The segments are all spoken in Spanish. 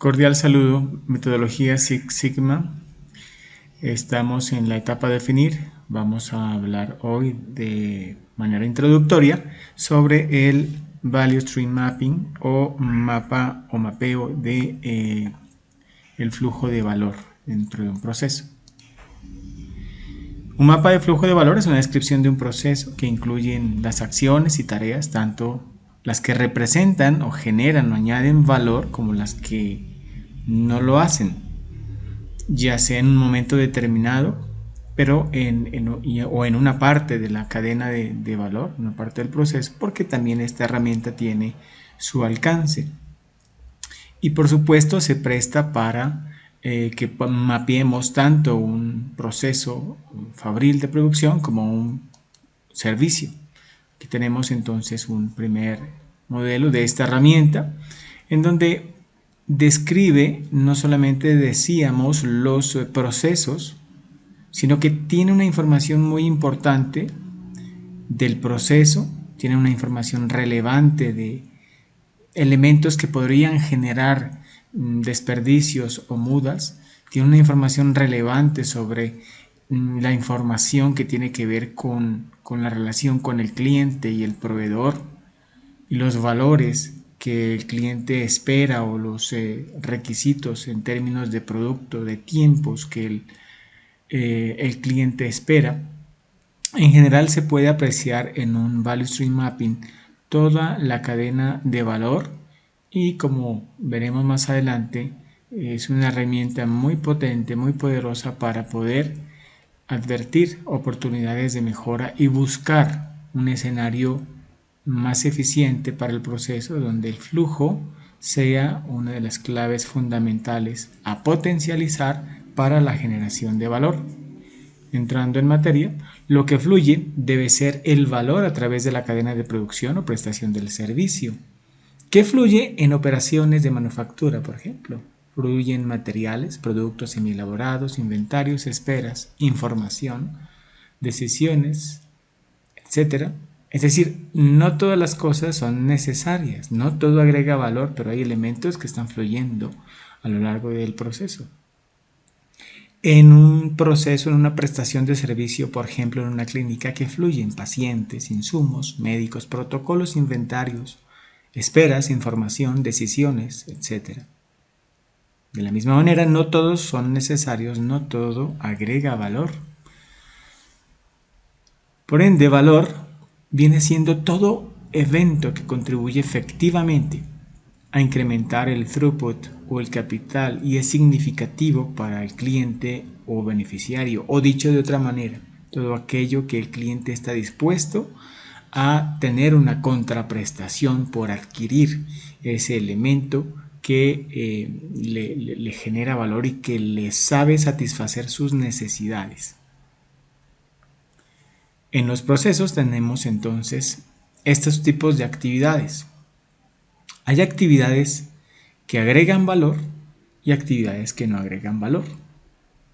Cordial saludo, metodología Six Sigma. Estamos en la etapa de definir. Vamos a hablar hoy de manera introductoria sobre el Value Stream Mapping o mapa o mapeo de el flujo de valor dentro de un proceso. Un mapa de flujo de valor es una descripción de un proceso que incluye las acciones y tareas, tanto las que representan o generan o añaden valor como las que no lo hacen, ya sea en un momento determinado, pero o en una parte de la cadena de valor, una parte del proceso, porque también esta herramienta tiene su alcance. Y por supuesto se presta para que mapeemos tanto un proceso fabril de producción como un servicio. Aquí tenemos entonces un primer modelo de esta herramienta en donde describe, no solamente decíamos los procesos, sino que tiene una información muy importante del proceso, tiene una información relevante de elementos que podrían generar desperdicios o mudas, tiene una información relevante sobre la información que tiene que ver con la relación con el cliente y el proveedor y los valores que el cliente espera o los requisitos en términos de producto, de tiempos que el cliente espera. En general se puede apreciar en un Value Stream Mapping toda la cadena de valor y, como veremos más adelante, es una herramienta muy potente, muy poderosa para poder advertir oportunidades de mejora y buscar un escenario más eficiente para el proceso donde el flujo sea una de las claves fundamentales a potencializar para la generación de valor. Entrando en materia, lo que fluye debe ser el valor a través de la cadena de producción o prestación del servicio. ¿Qué fluye en operaciones de manufactura, por ejemplo? Fluyen materiales, productos semielaborados, inventarios, esperas, información, decisiones, etcétera. Es decir, no todas las cosas son necesarias, no todo agrega valor, pero hay elementos que están fluyendo a lo largo del proceso. En un proceso, en una prestación de servicio, por ejemplo, en una clínica, que fluyen pacientes, insumos, médicos, protocolos, inventarios, esperas, información, decisiones, etc. De la misma manera, no todos son necesarios, no todo agrega valor. Por ende, valor viene siendo todo evento que contribuye efectivamente a incrementar el throughput o el capital y es significativo para el cliente o beneficiario, o dicho de otra manera, todo aquello que el cliente está dispuesto a tener una contraprestación por adquirir ese elemento que le genera valor y que le sabe satisfacer sus necesidades. En los procesos tenemos entonces estos tipos de actividades. Hay actividades que agregan valor y actividades que no agregan valor.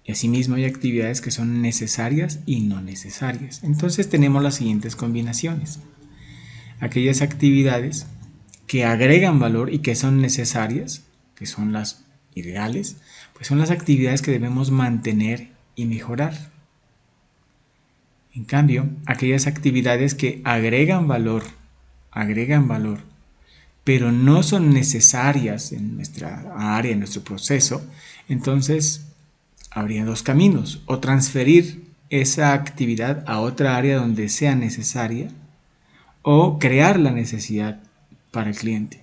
Y asimismo hay actividades que son necesarias y no necesarias. Entonces tenemos las siguientes combinaciones. Aquellas actividades que agregan valor y que son necesarias, que son las ideales, pues son las actividades que debemos mantener y mejorar. En cambio, aquellas actividades que agregan valor, pero no son necesarias en nuestra área, en nuestro proceso, entonces habría dos caminos: o transferir esa actividad a otra área donde sea necesaria, o crear la necesidad para el cliente.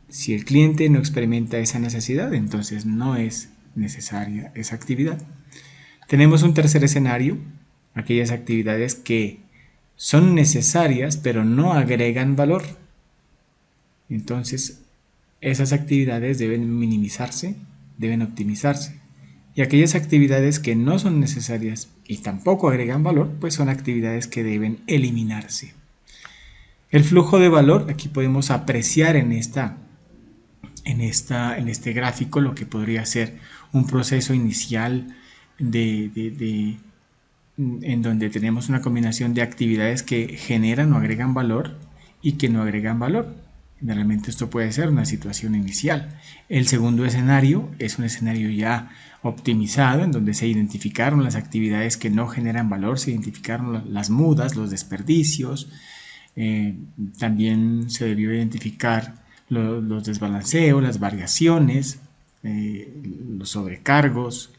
Si el cliente no experimenta esa necesidad, entonces no es necesaria esa actividad. Tenemos un tercer escenario: aquellas actividades que son necesarias pero no agregan valor. Entonces, esas actividades deben minimizarse, deben optimizarse. Y aquellas actividades que no son necesarias y tampoco agregan valor, pues son actividades que deben eliminarse. El flujo de valor, aquí podemos apreciar en este gráfico lo que podría ser un proceso inicial en donde tenemos una combinación de actividades que generan o agregan valor y que no agregan valor. Generalmente esto puede ser una situación inicial. El segundo escenario es un escenario ya optimizado en donde se identificaron las actividades que no generan valor, se identificaron las mudas, los desperdicios, también se debió identificar los desbalanceos, las variaciones, los sobrecargos,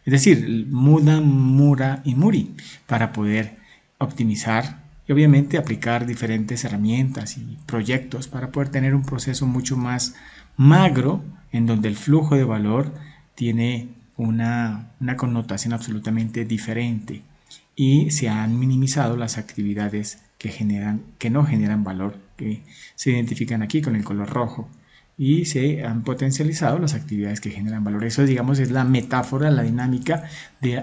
es decir, muda, mura y muri, para poder optimizar y obviamente aplicar diferentes herramientas y proyectos para poder tener un proceso mucho más magro en donde el flujo de valor tiene una connotación absolutamente diferente y se han minimizado las actividades que no generan valor, que se identifican aquí con el color rojo, y se han potencializado las actividades que generan valor. Eso, digamos, es la metáfora, la dinámica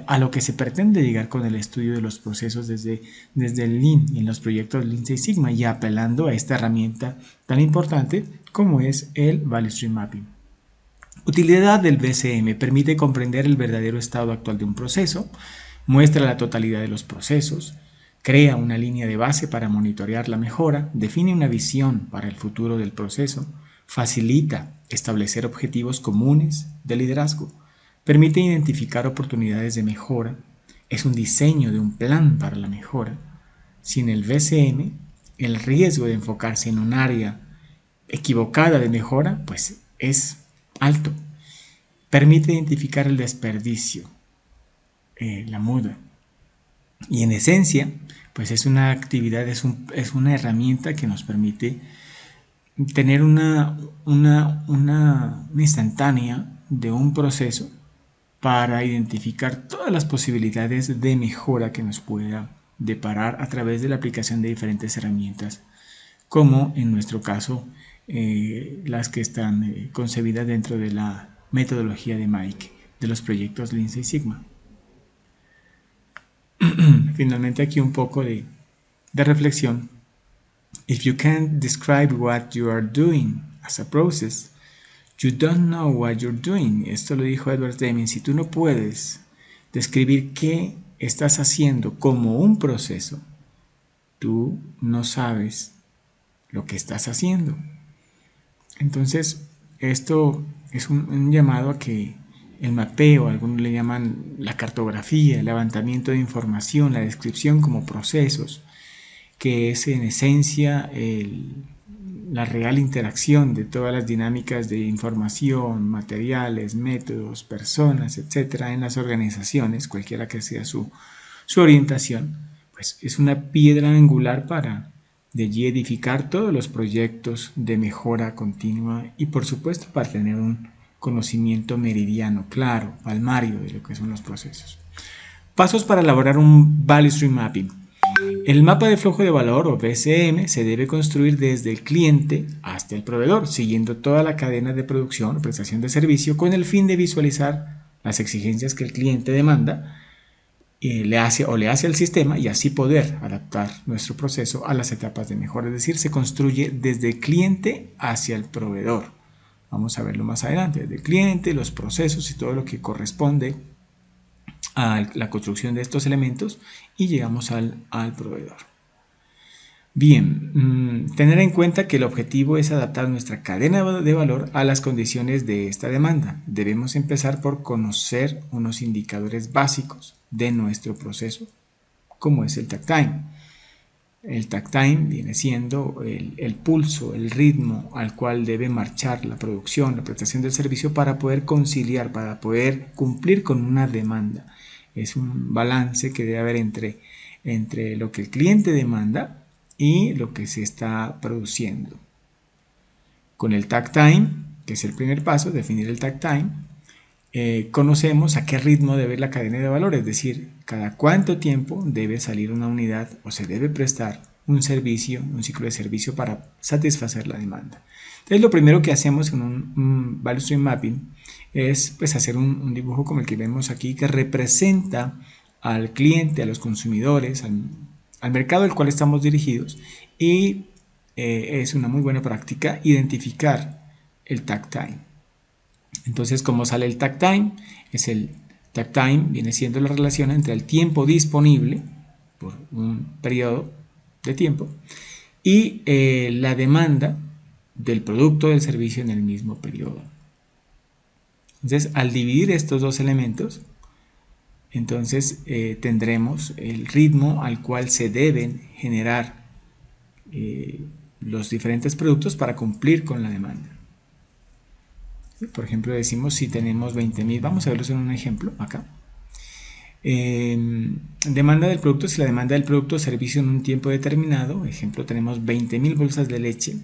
a lo que se pretende llegar con el estudio de los procesos desde el Lean y en los proyectos Lean Six Sigma, y apelando a esta herramienta tan importante como es el Value Stream Mapping. Utilidad del VCM: permite comprender el verdadero estado actual de un proceso, muestra la totalidad de los procesos, crea una línea de base para monitorear la mejora, define una visión para el futuro del proceso, facilita establecer objetivos comunes de liderazgo, permite identificar oportunidades de mejora, es un diseño de un plan para la mejora. Sin el VCM, el riesgo de enfocarse en un área equivocada de mejora pues es alto. Permite identificar el desperdicio, la muda. Y en esencia, pues es una actividad, es una herramienta que nos permite tener una instantánea de un proceso para identificar todas las posibilidades de mejora que nos pueda deparar a través de la aplicación de diferentes herramientas, como en nuestro caso las que están concebidas dentro de la metodología de Mike de los proyectos Lean Six Sigma. Finalmente, aquí un poco de reflexión. If you can't describe what you are doing as a process, you don't know what you're doing. Esto lo dijo Edward Deming. Si tú no puedes describir qué estás haciendo como un proceso, tú no sabes lo que estás haciendo. Entonces, esto es un llamado a que el mapeo, algunos le llaman la cartografía, el levantamiento de información, la descripción como procesos, que es en esencia la real interacción de todas las dinámicas de información, materiales, métodos, personas, etcétera, en las organizaciones, cualquiera que sea su orientación, pues es una piedra angular para de allí edificar todos los proyectos de mejora continua y por supuesto para tener un conocimiento meridiano, claro, palmario de lo que son los procesos. Pasos para elaborar un Value Stream Mapping. El mapa de flujo de valor o VCM se debe construir desde el cliente hasta el proveedor, siguiendo toda la cadena de producción o prestación de servicio con el fin de visualizar las exigencias que el cliente demanda le hace al sistema y así poder adaptar nuestro proceso a las etapas de mejora. Es decir, se construye desde el cliente hacia el proveedor. Vamos a verlo más adelante, desde el cliente, los procesos y todo lo que corresponde a la construcción de estos elementos y llegamos al proveedor. Bien, tener en cuenta que el objetivo es adaptar nuestra cadena de valor a las condiciones de esta demanda. Debemos empezar por conocer unos indicadores básicos de nuestro proceso, como es el takt time. El takt time viene siendo el pulso, el ritmo al cual debe marchar la producción, la prestación del servicio para poder conciliar, para poder cumplir con una demanda. Es un balance que debe haber entre lo que el cliente demanda y lo que se está produciendo. Con el takt time, que es el primer paso, definir el takt time, conocemos a qué ritmo debe ir la cadena de valor, es decir, cada cuánto tiempo debe salir una unidad o se debe prestar un servicio, un ciclo de servicio para satisfacer la demanda. Entonces, lo primero que hacemos en un Value Stream Mapping es pues, hacer un dibujo como el que vemos aquí, que representa al cliente, a los consumidores, al mercado al cual estamos dirigidos, y es una muy buena práctica identificar el takt time. Entonces, ¿cómo sale el takt time? El takt time viene siendo la relación entre el tiempo disponible por un periodo de tiempo y la demanda del producto o del servicio en el mismo periodo. Entonces, al dividir estos dos elementos, entonces tendremos el ritmo al cual se deben generar los diferentes productos para cumplir con la demanda. Por ejemplo, decimos si tenemos 20.000, vamos a verlos en un ejemplo acá. Demanda del producto, si la demanda del producto o servicio en un tiempo determinado, ejemplo, tenemos 20.000 bolsas de leche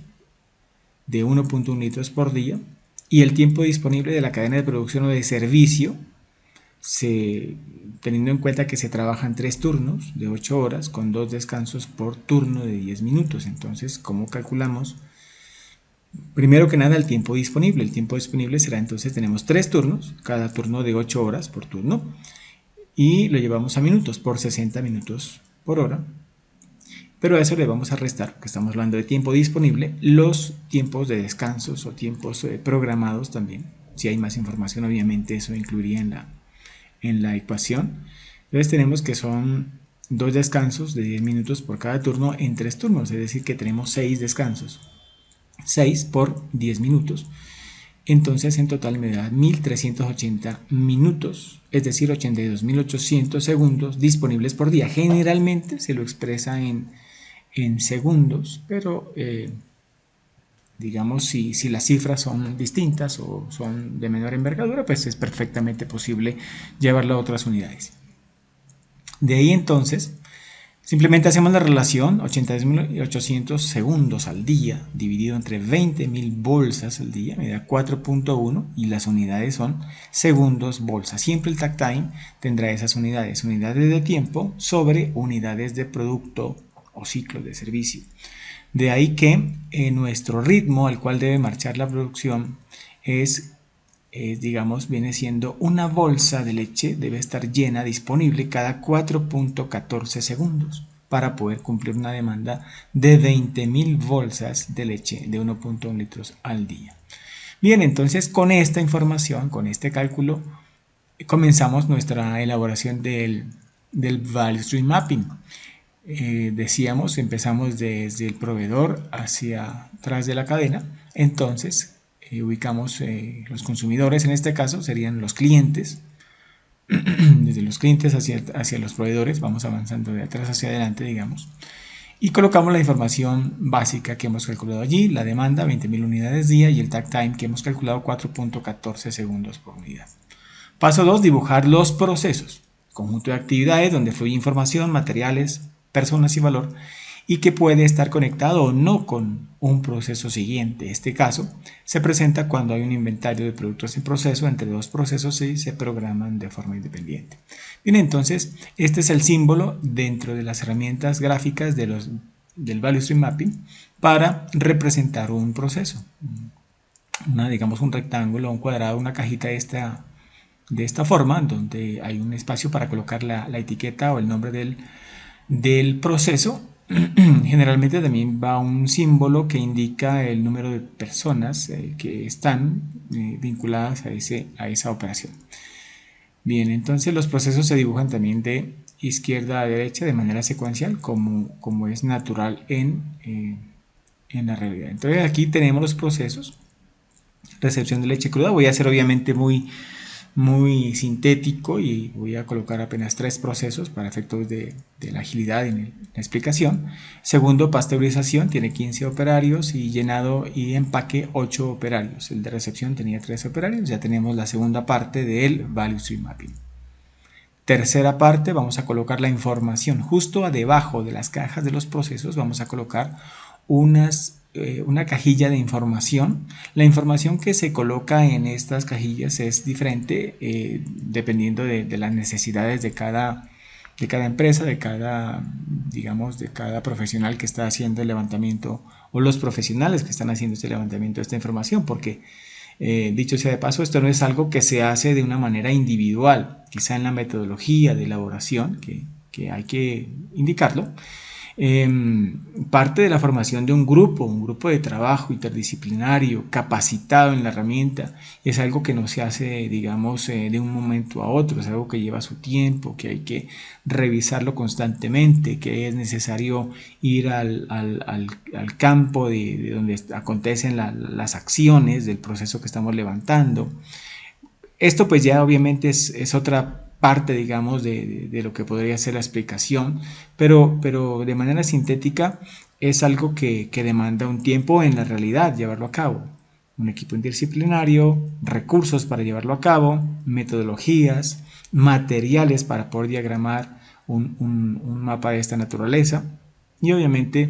de 1.1 litros por día, y el tiempo disponible de la cadena de producción o de servicio, teniendo en cuenta que se trabajan 3 turnos de 8 horas con 2 descansos por turno de 10 minutos. Entonces, ¿cómo calculamos? Primero que nada, el tiempo disponible. El tiempo disponible será, entonces, tenemos 3 turnos, cada turno de 8 horas por turno, y lo llevamos a minutos, por 60 minutos por hora. Pero a eso le vamos a restar, porque estamos hablando de tiempo disponible, los tiempos de descansos o tiempos programados también. Si hay más información, obviamente eso incluiría en la ecuación. Entonces tenemos que son 2 descansos de 10 minutos por cada turno en 3 turnos, es decir que tenemos 6 descansos. 6 por 10 minutos. Entonces en total me da 1380 minutos, es decir 82.800 segundos disponibles por día. Generalmente se lo expresa en segundos, pero digamos si las cifras son distintas o son de menor envergadura, pues es perfectamente posible llevarlo a otras unidades. De ahí entonces simplemente hacemos la relación 82.800 segundos al día dividido entre 20.000 bolsas al día, me da 4.1, y las unidades son segundos bolsa. Siempre el takt time tendrá esas unidades de tiempo sobre unidades de producto o ciclos de servicio. De ahí que nuestro ritmo al cual debe marchar la producción digamos, viene siendo una bolsa de leche debe estar llena, disponible cada 4.14 segundos para poder cumplir una demanda de 20.000 bolsas de leche de 1.1 litros al día. Bien, entonces con esta información, con este cálculo, comenzamos nuestra elaboración del Value Stream Mapping. Decíamos, empezamos desde el proveedor hacia atrás de la cadena, entonces ubicamos los consumidores, en este caso serían los clientes, desde los clientes hacia los proveedores, vamos avanzando de atrás hacia adelante, digamos, y colocamos la información básica que hemos calculado allí, la demanda 20.000 unidades día y el takt time que hemos calculado 4.14 segundos por unidad. Paso 2, dibujar los procesos, conjunto de actividades donde fluye información, materiales, personas y valor, y que puede estar conectado o no con un proceso siguiente. Este caso se presenta cuando hay un inventario de productos en proceso entre dos procesos y se programan de forma independiente. Bien, entonces este es el símbolo dentro de las herramientas gráficas del Value Stream Mapping para representar un proceso. Digamos un rectángulo, un cuadrado, una cajita de esta forma, donde hay un espacio para colocar la etiqueta o el nombre del proceso. Generalmente también va un símbolo que indica el número de personas que están vinculadas a esa operación. Bien, entonces los procesos se dibujan también de izquierda a derecha de manera secuencial, como es natural en la realidad. Entonces aquí tenemos los procesos. Recepción de leche cruda. Voy a hacer obviamente muy sintético y voy a colocar apenas 3 procesos para efectos de la agilidad en la explicación. Segundo, pasteurización, tiene 15 operarios, y llenado y empaque 8 operarios. El de recepción tenía 3 operarios. Ya tenemos la segunda parte del Value Stream Mapping. Tercera parte, vamos a colocar la información justo debajo de las cajas de los procesos. Vamos a colocar una cajilla de información. La información que se coloca en estas cajillas es diferente dependiendo de las necesidades de cada empresa, digamos, de cada profesional que está haciendo el levantamiento, o los profesionales que están haciendo este levantamiento de esta información, porque dicho sea de paso, esto no es algo que se hace de una manera individual, quizá en la metodología de elaboración, que hay que indicarlo. Parte de la formación de un grupo de trabajo interdisciplinario, capacitado en la herramienta, es algo que no se hace, digamos, de un momento a otro, es algo que lleva su tiempo, que hay que revisarlo constantemente, que es necesario ir al campo de donde acontecen las acciones del proceso que estamos levantando. Esto pues ya obviamente es otra parte, digamos, de lo que podría ser la explicación, pero de manera sintética es algo que demanda un tiempo en la realidad llevarlo a cabo. Un equipo interdisciplinario, recursos para llevarlo a cabo, metodologías, materiales para poder diagramar un mapa de esta naturaleza y obviamente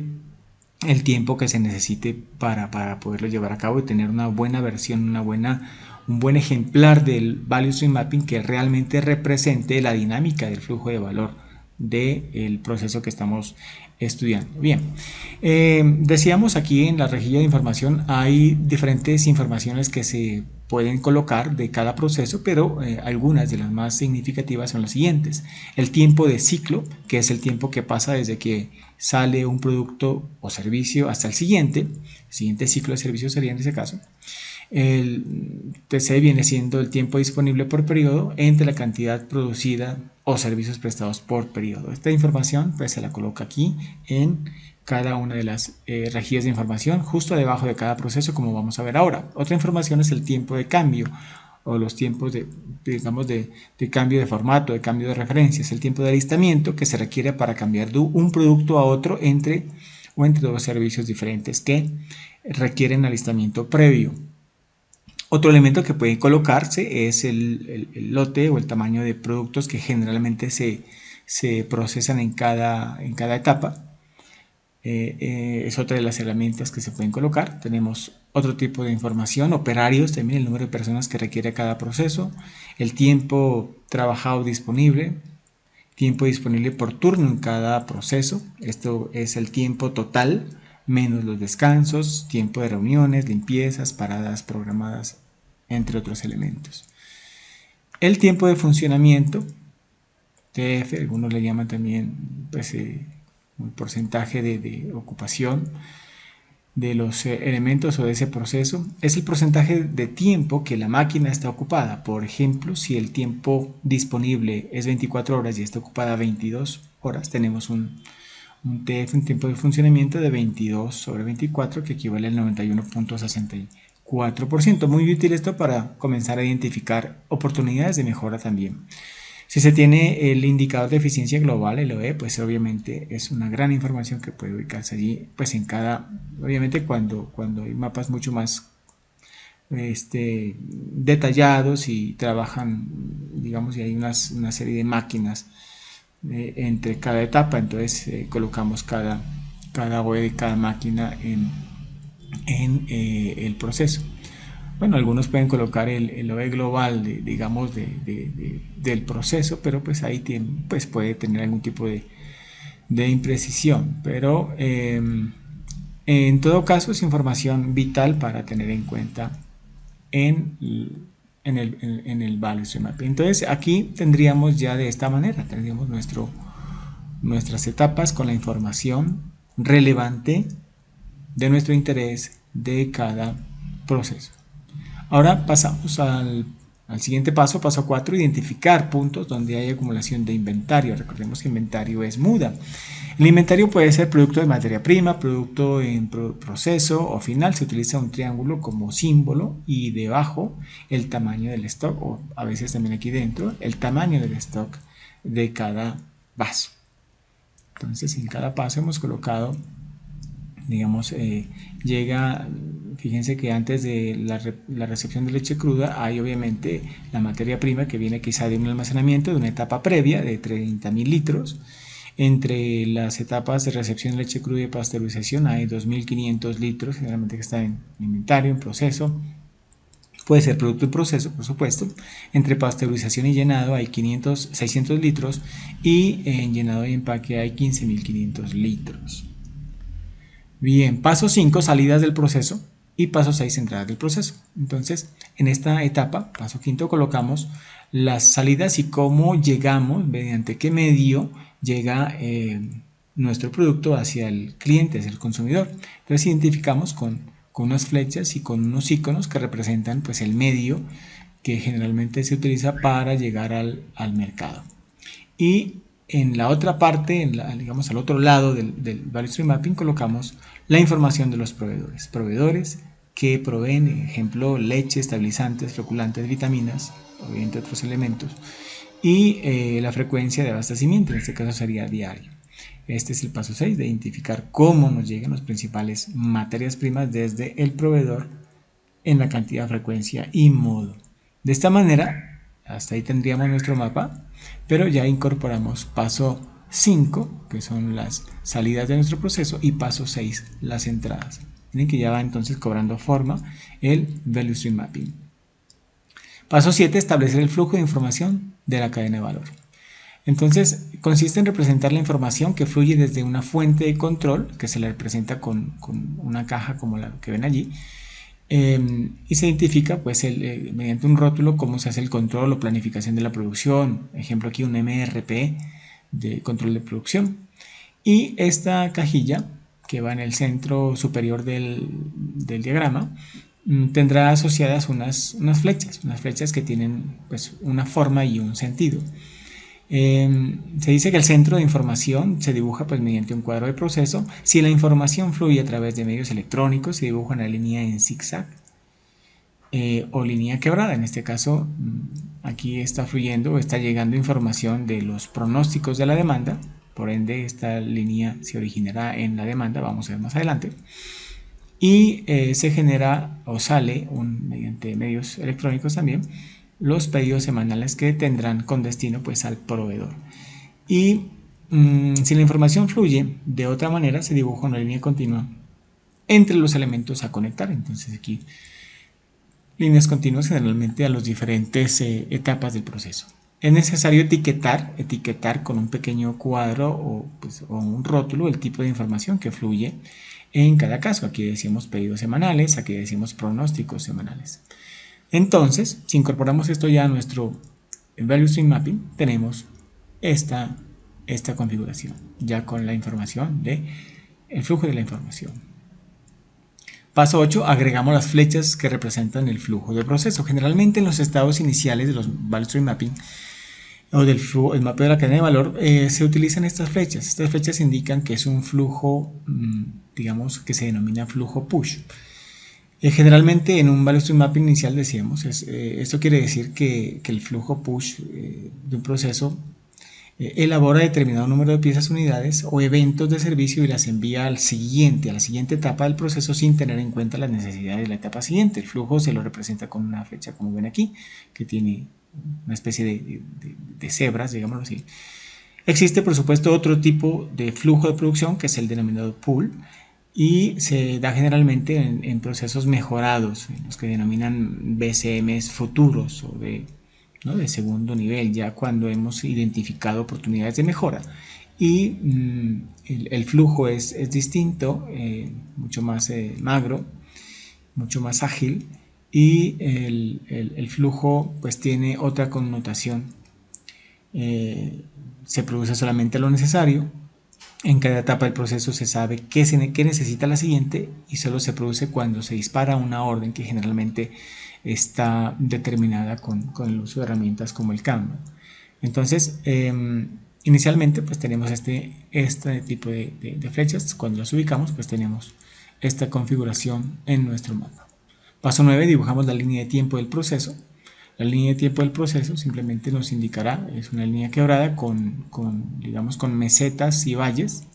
el tiempo que se necesite para poderlo llevar a cabo y tener una buena versión, un buen ejemplar del Value Stream Mapping que realmente represente la dinámica del flujo de valor del proceso que estamos estudiando. Bien, decíamos aquí en la rejilla de información hay diferentes informaciones que se pueden colocar de cada proceso, pero algunas de las más significativas son las siguientes. El tiempo de ciclo, que es el tiempo que pasa desde que sale un producto o servicio hasta el siguiente ciclo de servicio sería en ese caso. El TC viene siendo el tiempo disponible por periodo entre la cantidad producida o servicios prestados por periodo. Esta información pues se la coloca aquí en cada una de las rejillas de información justo debajo de cada proceso, como vamos a ver ahora. Otra información es el tiempo de cambio o los tiempos digamos de cambio de formato, de cambio de referencias, el tiempo de alistamiento que se requiere para cambiar de un producto a otro entre dos servicios diferentes que requieren alistamiento previo. Otro elemento que puede colocarse es el lote o el tamaño de productos que generalmente se procesan en cada etapa. Es otra de las herramientas que se pueden colocar. Tenemos otro tipo de información, operarios, también el número de personas que requiere cada proceso, el tiempo trabajado disponible, tiempo disponible por turno en cada proceso. Esto es el tiempo total menos los descansos, tiempo de reuniones, limpiezas, paradas programadas, entre otros elementos. El tiempo de funcionamiento, TF, algunos le llaman también pues, un porcentaje de ocupación de los elementos o de ese proceso, es el porcentaje de tiempo que la máquina está ocupada. Por ejemplo, si el tiempo disponible es 24 horas y está ocupada 22 horas, tenemos un TF, un tiempo de funcionamiento de 22 sobre 24, que equivale al 91.64%. Muy útil esto para comenzar a identificar oportunidades de mejora también. Si se tiene el indicador de eficiencia global, el OE, pues obviamente es una gran información que puede ubicarse allí, pues en cada, obviamente cuando hay mapas mucho más detallados y trabajan, digamos, y hay una serie de máquinas entre cada etapa, entonces colocamos cada OE de cada máquina en el proceso. Bueno, algunos pueden colocar el OE global, digamos, del proceso, pero pues ahí pues puede tener algún tipo de imprecisión, pero en todo caso es información vital para tener en cuenta en el Value Stream Mapping. Entonces aquí tendríamos ya de esta manera, tendríamos nuestras etapas con la información relevante de nuestro interés de cada proceso. Ahora pasamos al siguiente paso, paso 4, identificar puntos donde hay acumulación de inventario. Recordemos que inventario es muda. El inventario puede ser producto de materia prima, producto en proceso o final. Se utiliza un triángulo como símbolo y debajo el tamaño del stock, o a veces también aquí dentro el tamaño del stock de cada paso. Entonces en cada paso hemos colocado, digamos, fíjense que antes de la recepción de leche cruda hay obviamente la materia prima que viene quizá de un almacenamiento, de una etapa previa de 30.000 litros. Entre las etapas de recepción de leche cruda y pasteurización hay 2.500 litros, generalmente que está en inventario, en proceso. Puede ser producto en proceso, por supuesto. Entre pasteurización y llenado hay 600 litros y en llenado y empaque hay 15.500 litros. Bien, paso 5, salidas del proceso, y paso 6, entradas del proceso. Entonces, en esta etapa, paso 5, colocamos las salidas y cómo llegamos, mediante qué medio llega nuestro producto hacia el cliente, hacia el consumidor. Entonces identificamos con unas flechas y con unos iconos que representan pues el medio que generalmente se utiliza para llegar al mercado. Y en la otra parte, digamos al otro lado del Value Stream Mapping, colocamos la información de los proveedores. Proveedores que proveen, ejemplo, leche, estabilizantes, floculantes, vitaminas, obviamente otros elementos, y la frecuencia de abastecimiento, en este caso sería diario. Este es el paso 6, de identificar cómo nos llegan las principales materias primas desde el proveedor en la cantidad, frecuencia y modo. De esta manera, hasta ahí tendríamos nuestro mapa, pero ya incorporamos paso 5, que son las salidas de nuestro proceso, y paso 6, las entradas. Miren que ya va entonces cobrando forma el Value Stream Mapping. Paso 7, establecer el flujo de información de la cadena de valor. Entonces, consiste en representar la información que fluye desde una fuente de control, que se le representa con una caja como la que ven allí, y se identifica pues mediante un rótulo cómo se hace el control o planificación de la producción, ejemplo aquí un MRP de control de producción, y esta cajilla que va en el centro superior del diagrama tendrá asociadas unas flechas que tienen pues una forma y un sentido. Se dice que el centro de información se dibuja pues mediante un cuadro de proceso. Si la información fluye a través de medios electrónicos, se dibuja una línea en zigzag o línea quebrada. En este caso, aquí está fluyendo o está llegando información de los pronósticos de la demanda. Por ende, esta línea se originará en la demanda, vamos a ver más adelante. Y se genera o sale mediante medios electrónicos también los pedidos semanales que tendrán con destino pues al proveedor. Y si la información fluye de otra manera, se dibuja una línea continua entre los elementos a conectar. Entonces aquí líneas continuas generalmente a las diferentes etapas del proceso. Es necesario etiquetar con un pequeño cuadro o un rótulo el tipo de información que fluye en cada caso. Aquí decimos pedidos semanales, aquí decimos pronósticos semanales. Entonces, si incorporamos esto ya a nuestro Value Stream Mapping, tenemos esta configuración, ya con la información el flujo de la información. Paso 8, agregamos las flechas que representan el flujo del proceso. Generalmente en los estados iniciales de los Value Stream Mapping o del el mapeo de la cadena de valor se utilizan estas flechas. Estas flechas indican que es un flujo, digamos, que se denomina flujo push. Generalmente en un Value Stream Mapping inicial decíamos, esto quiere decir que el flujo push de un proceso elabora determinado número de piezas, unidades o eventos de servicio y las envía a la siguiente etapa del proceso sin tener en cuenta las necesidades de la etapa siguiente. El flujo se lo representa con una flecha, como ven aquí, que tiene una especie de cebras, digámoslo así. Existe por supuesto otro tipo de flujo de producción que es el denominado pull, y se da generalmente en procesos mejorados, los que denominan BCMs futuros o de segundo nivel, ya cuando hemos identificado oportunidades de mejora. Y el flujo es distinto, mucho más magro, mucho más ágil, y el flujo pues tiene otra connotación. Se produce solamente lo necesario. En cada etapa del proceso se sabe qué necesita la siguiente y solo se produce cuando se dispara una orden que generalmente está determinada con el uso de herramientas como el Kanban. Entonces, inicialmente pues tenemos este tipo de flechas. Cuando las ubicamos pues tenemos esta configuración en nuestro mapa. Paso 9, dibujamos la línea de tiempo del proceso. La línea de tiempo del proceso simplemente nos indicará, es una línea quebrada con mesetas y valles,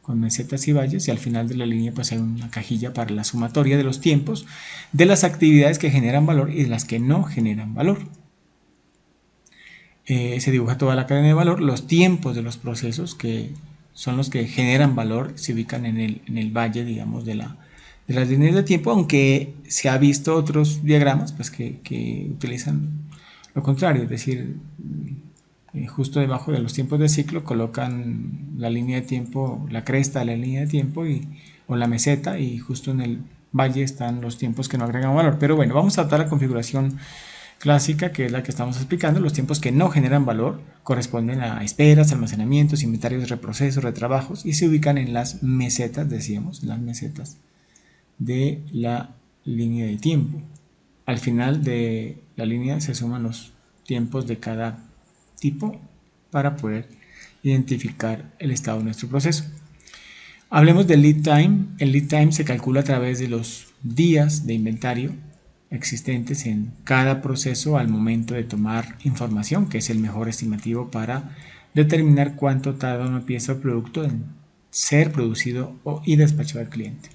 y al final de la línea pues hay una cajilla para la sumatoria de los tiempos de las actividades que generan valor y de las que no generan valor. Se dibuja toda la cadena de valor. Los tiempos de los procesos, que son los que generan valor, se ubican en el valle, digamos, de las líneas de tiempo, aunque se ha visto otros diagramas pues, que utilizan lo contrario, es decir, justo debajo de los tiempos de ciclo colocan la línea de tiempo, la cresta de la línea de tiempo o la meseta, y justo en el valle están los tiempos que no agregan valor. Pero bueno, vamos a adaptar la configuración clásica, que es la que estamos explicando. Los tiempos que no generan valor corresponden a esperas, almacenamientos, inventarios, reprocesos, retrabajos, y se ubican en las mesetas, decíamos, en las mesetas de la línea de tiempo. Al final de la línea se suman los tiempos de cada tipo para poder identificar el estado de nuestro proceso. Hablemos del lead time. El lead time se calcula a través de los días de inventario existentes en cada proceso al momento de tomar información, que es el mejor estimativo para determinar cuánto tarda una pieza o producto en ser producido y despachado al cliente.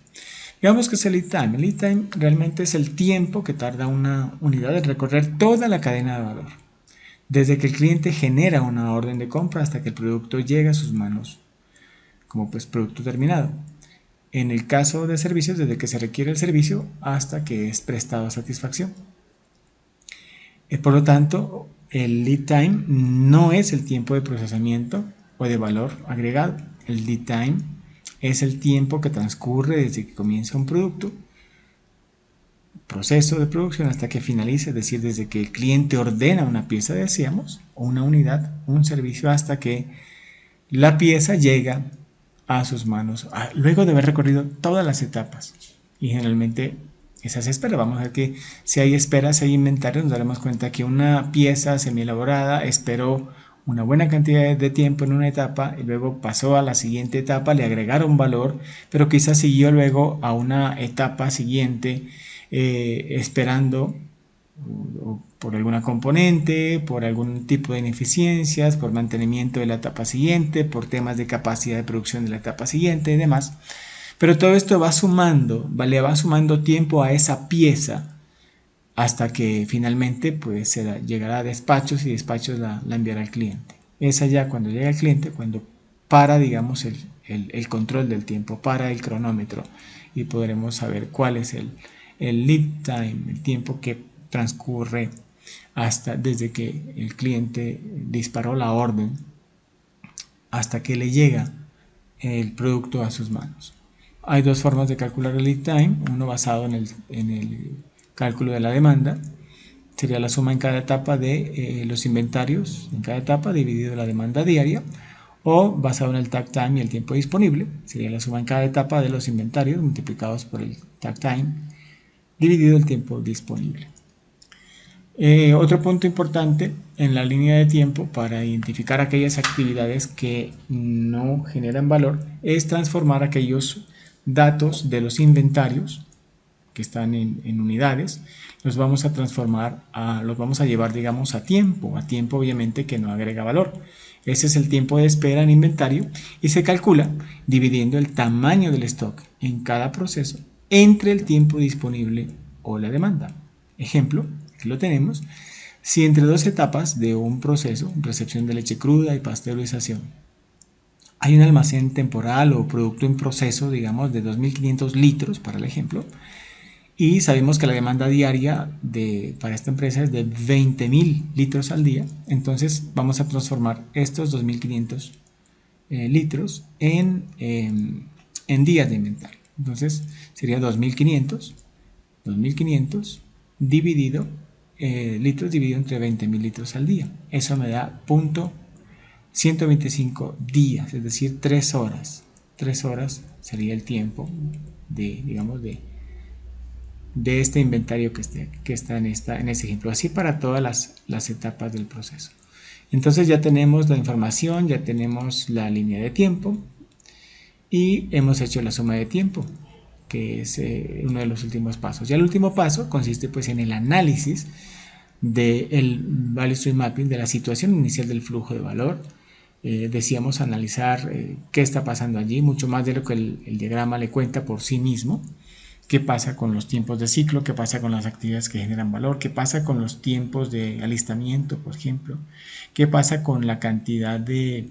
Digamos que es el lead time. El lead time realmente es el tiempo que tarda una unidad en recorrer toda la cadena de valor, desde que el cliente genera una orden de compra hasta que el producto llega a sus manos como pues producto terminado. En el caso de servicios, desde que se requiere el servicio hasta que es prestado a satisfacción. Por lo tanto, el lead time no es el tiempo de procesamiento o de valor agregado. El lead time es el tiempo que transcurre desde que comienza un producto, proceso de producción, hasta que finalice, es decir, desde que el cliente ordena una pieza, decíamos, o una unidad, un servicio, hasta que la pieza llega a sus manos, luego de haber recorrido todas las etapas. Y generalmente esas esperas, vamos a ver que si hay esperas, si hay inventario, nos daremos cuenta que una pieza semi elaborada esperó una buena cantidad de tiempo en una etapa y luego pasó a la siguiente etapa, le agregaron valor, pero quizás siguió luego a una etapa siguiente esperando por alguna componente, por algún tipo de ineficiencias, por mantenimiento de la etapa siguiente, por temas de capacidad de producción de la etapa siguiente y demás. Pero todo esto va sumando, le va sumando tiempo a esa pieza hasta que finalmente pues se llegará a despachos y despachos la enviará al cliente. Es allá cuando llega al cliente, cuando para, digamos, el control del tiempo, para el cronómetro, y podremos saber cuál es el lead time, el tiempo que transcurre hasta desde que el cliente disparó la orden hasta que le llega el producto a sus manos. Hay dos formas de calcular el lead time, uno basado en el cálculo de la demanda, sería la suma en cada etapa de los inventarios, en cada etapa dividido la demanda diaria, o basado en el takt time y el tiempo disponible, sería la suma en cada etapa de los inventarios multiplicados por el takt time dividido el tiempo disponible. Otro punto importante en la línea de tiempo para identificar aquellas actividades que no generan valor es transformar aquellos datos de los inventarios que están en unidades, los vamos a transformar, los vamos a llevar, digamos, a tiempo obviamente que no agrega valor. Ese es el tiempo de espera en inventario y se calcula dividiendo el tamaño del stock en cada proceso entre el tiempo disponible o la demanda. Ejemplo, aquí lo tenemos, si entre dos etapas de un proceso, recepción de leche cruda y pasteurización, hay un almacén temporal o producto en proceso, digamos, de 2.500 litros para el ejemplo, y sabemos que la demanda diaria para esta empresa es de 20.000 litros al día, entonces vamos a transformar estos 2.500 litros en días de inventario. Entonces sería 2.500 dividido litros dividido entre 20.000 litros al día. Eso me da 125 días, es decir, 3 horas. 3 horas sería el tiempo digamos, de este inventario que está en ese ejemplo, así para todas las etapas del proceso. Entonces ya tenemos la información, ya tenemos la línea de tiempo y hemos hecho la suma de tiempo, que es uno de los últimos pasos. Ya el último paso consiste pues en el análisis del Value Stream Mapping, de la situación inicial del flujo de valor. Decíamos analizar qué está pasando allí, mucho más de lo que el diagrama le cuenta por sí mismo. Qué pasa con los tiempos de ciclo, qué pasa con las actividades que generan valor, qué pasa con los tiempos de alistamiento, por ejemplo, qué pasa con la cantidad de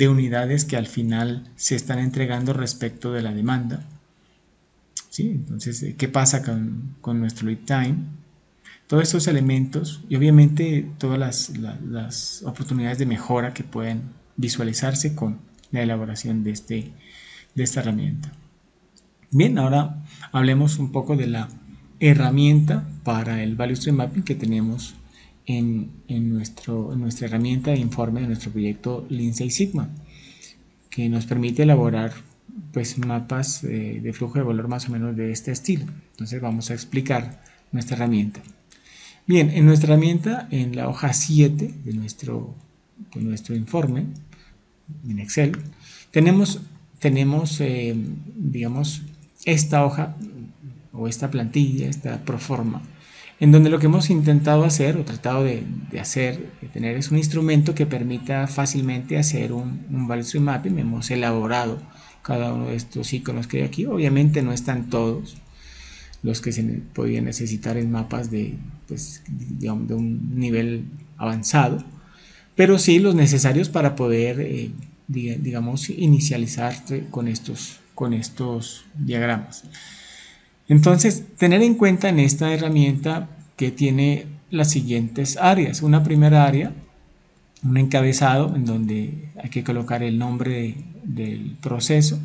unidades que al final se están entregando respecto de la demanda. ¿Sí? Entonces, ¿qué pasa con nuestro lead time? Todos estos elementos y obviamente todas las oportunidades de mejora que pueden visualizarse con la elaboración de esta herramienta. Bien, ahora hablemos un poco de la herramienta para el Value Stream Mapping que tenemos en nuestra herramienta de informe de nuestro proyecto Lean Six Sigma, que nos permite elaborar pues mapas de flujo de valor más o menos de este estilo. Entonces vamos a explicar nuestra herramienta. Bien, en nuestra herramienta, en la hoja 7 de nuestro informe, en Excel, tenemos digamos, esta hoja o esta plantilla, esta proforma, en donde lo que hemos intentado hacer o tratado de tener es un instrumento que permita fácilmente hacer un value stream mapping. Hemos elaborado cada uno de estos iconos que hay aquí. Obviamente no están todos los que se podían necesitar en mapas pues, digamos, de un nivel avanzado, pero sí los necesarios para poder, digamos, inicializar con estos diagramas. Entonces, tener en cuenta en esta herramienta que tiene las siguientes áreas. Una primera área, un encabezado en donde hay que colocar el nombre del proceso.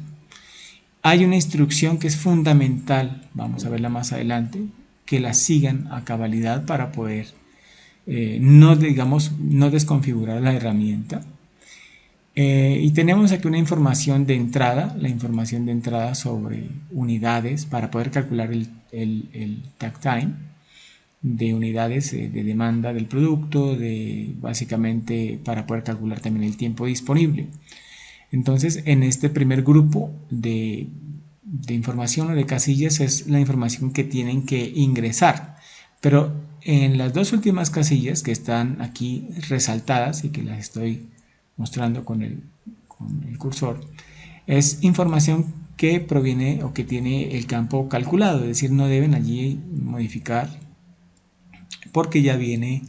Hay una instrucción que es fundamental, vamos a verla más adelante, que la sigan a cabalidad para poder no desconfigurar la herramienta. Y tenemos aquí una información de entrada, la información de entrada sobre unidades para poder calcular el takt time de unidades de demanda del producto, básicamente para poder calcular también el tiempo disponible. Entonces, en este primer grupo de información o de casillas es la información que tienen que ingresar, pero en las dos últimas casillas que están aquí resaltadas y que las estoy mostrando con el cursor, es información que proviene o que tiene el campo calculado, es decir, no deben allí modificar porque ya viene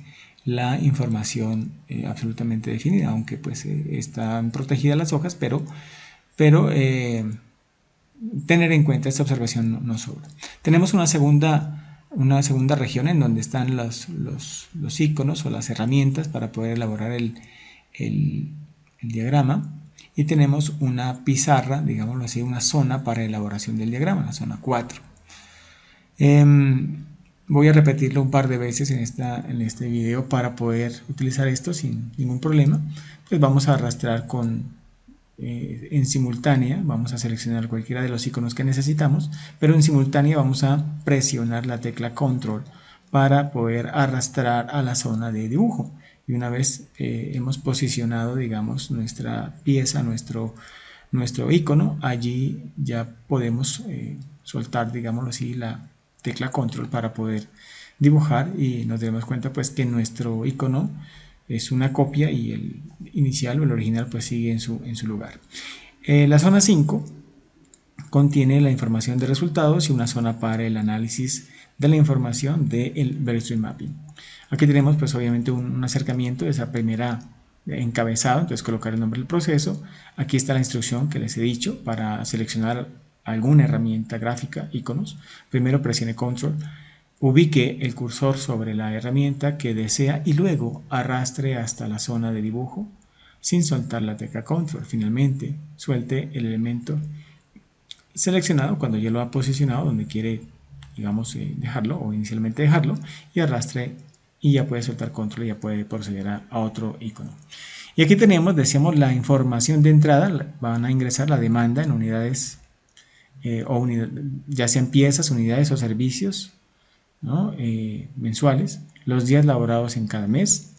la información absolutamente definida, aunque pues están protegidas las hojas, pero tener en cuenta esta observación no sobra. Tenemos una segunda región en donde están los iconos o las herramientas para poder elaborar el diagrama, y tenemos una pizarra, digámoslo así, una zona para elaboración del diagrama, la zona 4. Voy a repetirlo un par de veces en este video para poder utilizar esto sin ningún problema. Pues vamos a arrastrar en simultánea, vamos a seleccionar cualquiera de los iconos que necesitamos, pero en simultánea vamos a presionar la tecla control para poder arrastrar a la zona de dibujo. Y una vez hemos posicionado, digamos, nuestra pieza, nuestro icono, allí ya podemos soltar, digámoslo así, la tecla control para poder dibujar, y nos damos cuenta pues que nuestro icono es una copia y el inicial o el original pues sigue en su lugar. La zona 5 contiene la información de resultados y una zona para el análisis de la información del Value Stream Mapping. Aquí tenemos pues obviamente un acercamiento de esa primera encabezado, entonces colocar el nombre del proceso. Aquí está la instrucción que les he dicho para seleccionar alguna herramienta gráfica, iconos. Primero presione control, ubique el cursor sobre la herramienta que desea y luego arrastre hasta la zona de dibujo sin soltar la tecla control. Finalmente suelte el elemento seleccionado cuando ya lo ha posicionado donde quiere, digamos, dejarlo o inicialmente dejarlo, y arrastre, y ya puede soltar control y ya puede proceder a otro icono. Y aquí tenemos, decíamos, la información de entrada. Van a ingresar la demanda en unidades ya sean piezas, unidades o servicios, ¿no? Mensuales, los días laborados en cada mes,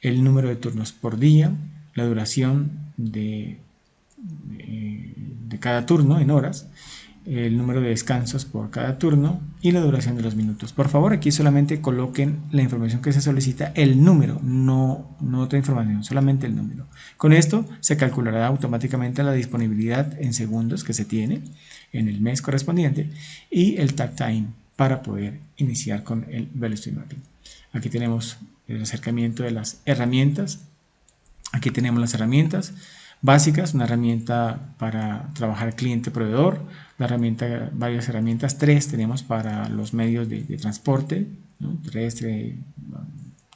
el número de turnos por día, la duración de cada turno en horas, el número de descansos por cada turno y la duración de los minutos. Por favor, aquí solamente coloquen la información que se solicita, el número, no otra información, solamente el número. Con esto se calculará automáticamente la disponibilidad en segundos que se tiene en el mes correspondiente y el takt time para poder iniciar con el Value Stream Mapping. Aquí tenemos el acercamiento de las herramientas. Aquí tenemos las herramientas básicas, una herramienta para trabajar cliente-proveedor, varias herramientas, 3 tenemos para los medios de transporte, ¿no? Terrestre,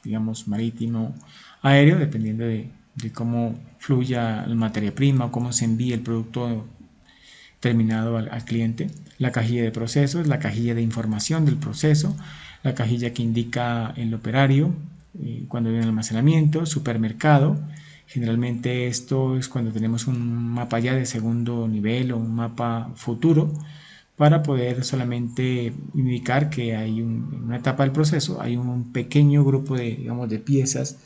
digamos, marítimo, aéreo, dependiendo de cómo fluya la materia prima o cómo se envíe el producto terminado al cliente. La cajilla de procesos, la cajilla de información del proceso, la cajilla que indica el operario, cuando viene el almacenamiento, supermercado. Generalmente esto es cuando tenemos un mapa ya de segundo nivel o un mapa futuro, para poder solamente indicar que hay en una etapa del proceso hay un pequeño grupo de, digamos, de piezas,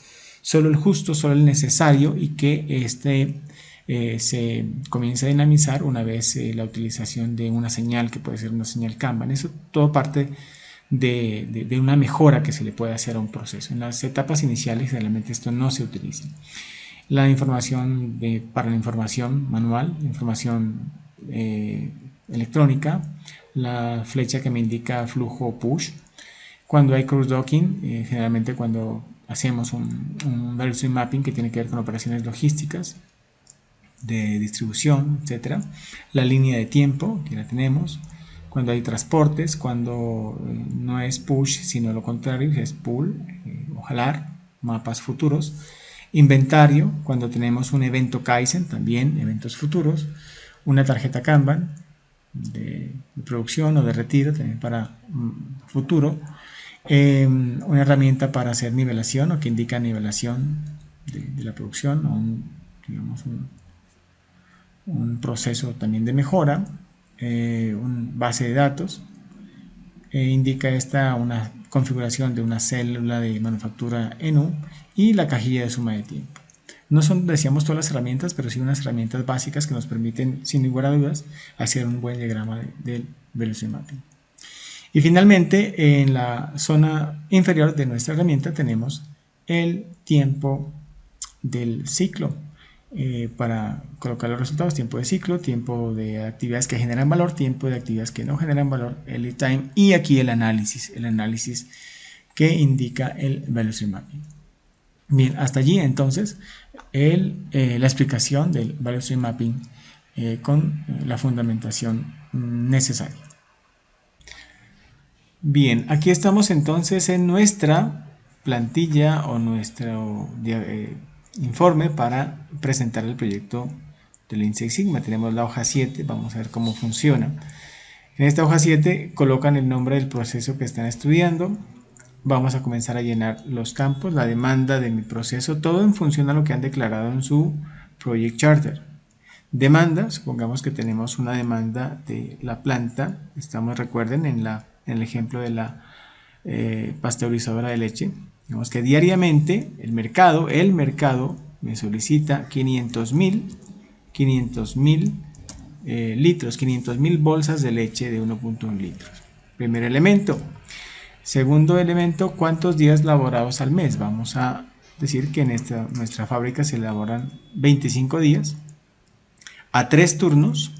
solo el justo, solo el necesario, y que se comienza a dinamizar una vez la utilización de una señal que puede ser una señal Kanban. Eso todo parte de una mejora que se le puede hacer a un proceso. En las etapas iniciales generalmente esto no se utiliza. La información para la información manual, información electrónica, la flecha que me indica flujo push. Cuando hay cross-docking, generalmente cuando hacemos un value stream mapping que tiene que ver con operaciones logísticas, de distribución, etcétera. La línea de tiempo, que la tenemos. Cuando hay transportes, cuando no es push, sino lo contrario, es pull o jalar, mapas futuros. Inventario, cuando tenemos un evento Kaizen, también eventos futuros. Una tarjeta Kanban de producción o de retiro, también para futuro. Una herramienta para hacer nivelación, o que indica nivelación de la producción, o digamos un proceso también de mejora. Un base de datos, indica una configuración de una célula de manufactura ENU, y la cajilla de suma de tiempo. No son, decíamos, todas las herramientas, pero sí unas herramientas básicas que nos permiten, sin lugar a dudas, hacer un buen diagrama del velocity mapping. Y finalmente, en la zona inferior de nuestra herramienta tenemos el tiempo del ciclo. Para colocar los resultados: tiempo de ciclo, tiempo de actividades que generan valor, tiempo de actividades que no generan valor, el lead time, y aquí el análisis que indica el velocity mapping. Bien, hasta allí entonces la explicación del velocity mapping con la fundamentación necesaria. Bien, aquí estamos entonces en nuestra plantilla o nuestro informe para presentar el proyecto del Lean Six Sigma. Tenemos la hoja 7, vamos a ver cómo funciona. En esta hoja 7 colocan el nombre del proceso que están estudiando. Vamos a comenzar a llenar los campos, la demanda de mi proceso, todo en función a lo que han declarado en su Project Charter. Demanda, supongamos que tenemos una demanda de la planta. Estamos, recuerden, en el ejemplo de la pasteurizadora de leche. Digamos que diariamente el mercado me solicita 500.000 litros, 500.000 bolsas de leche de 1.1 litros. Primer elemento. Segundo elemento, ¿cuántos días laborados al mes? Vamos a decir que en nuestra fábrica se elaboran 25 días a 3 turnos,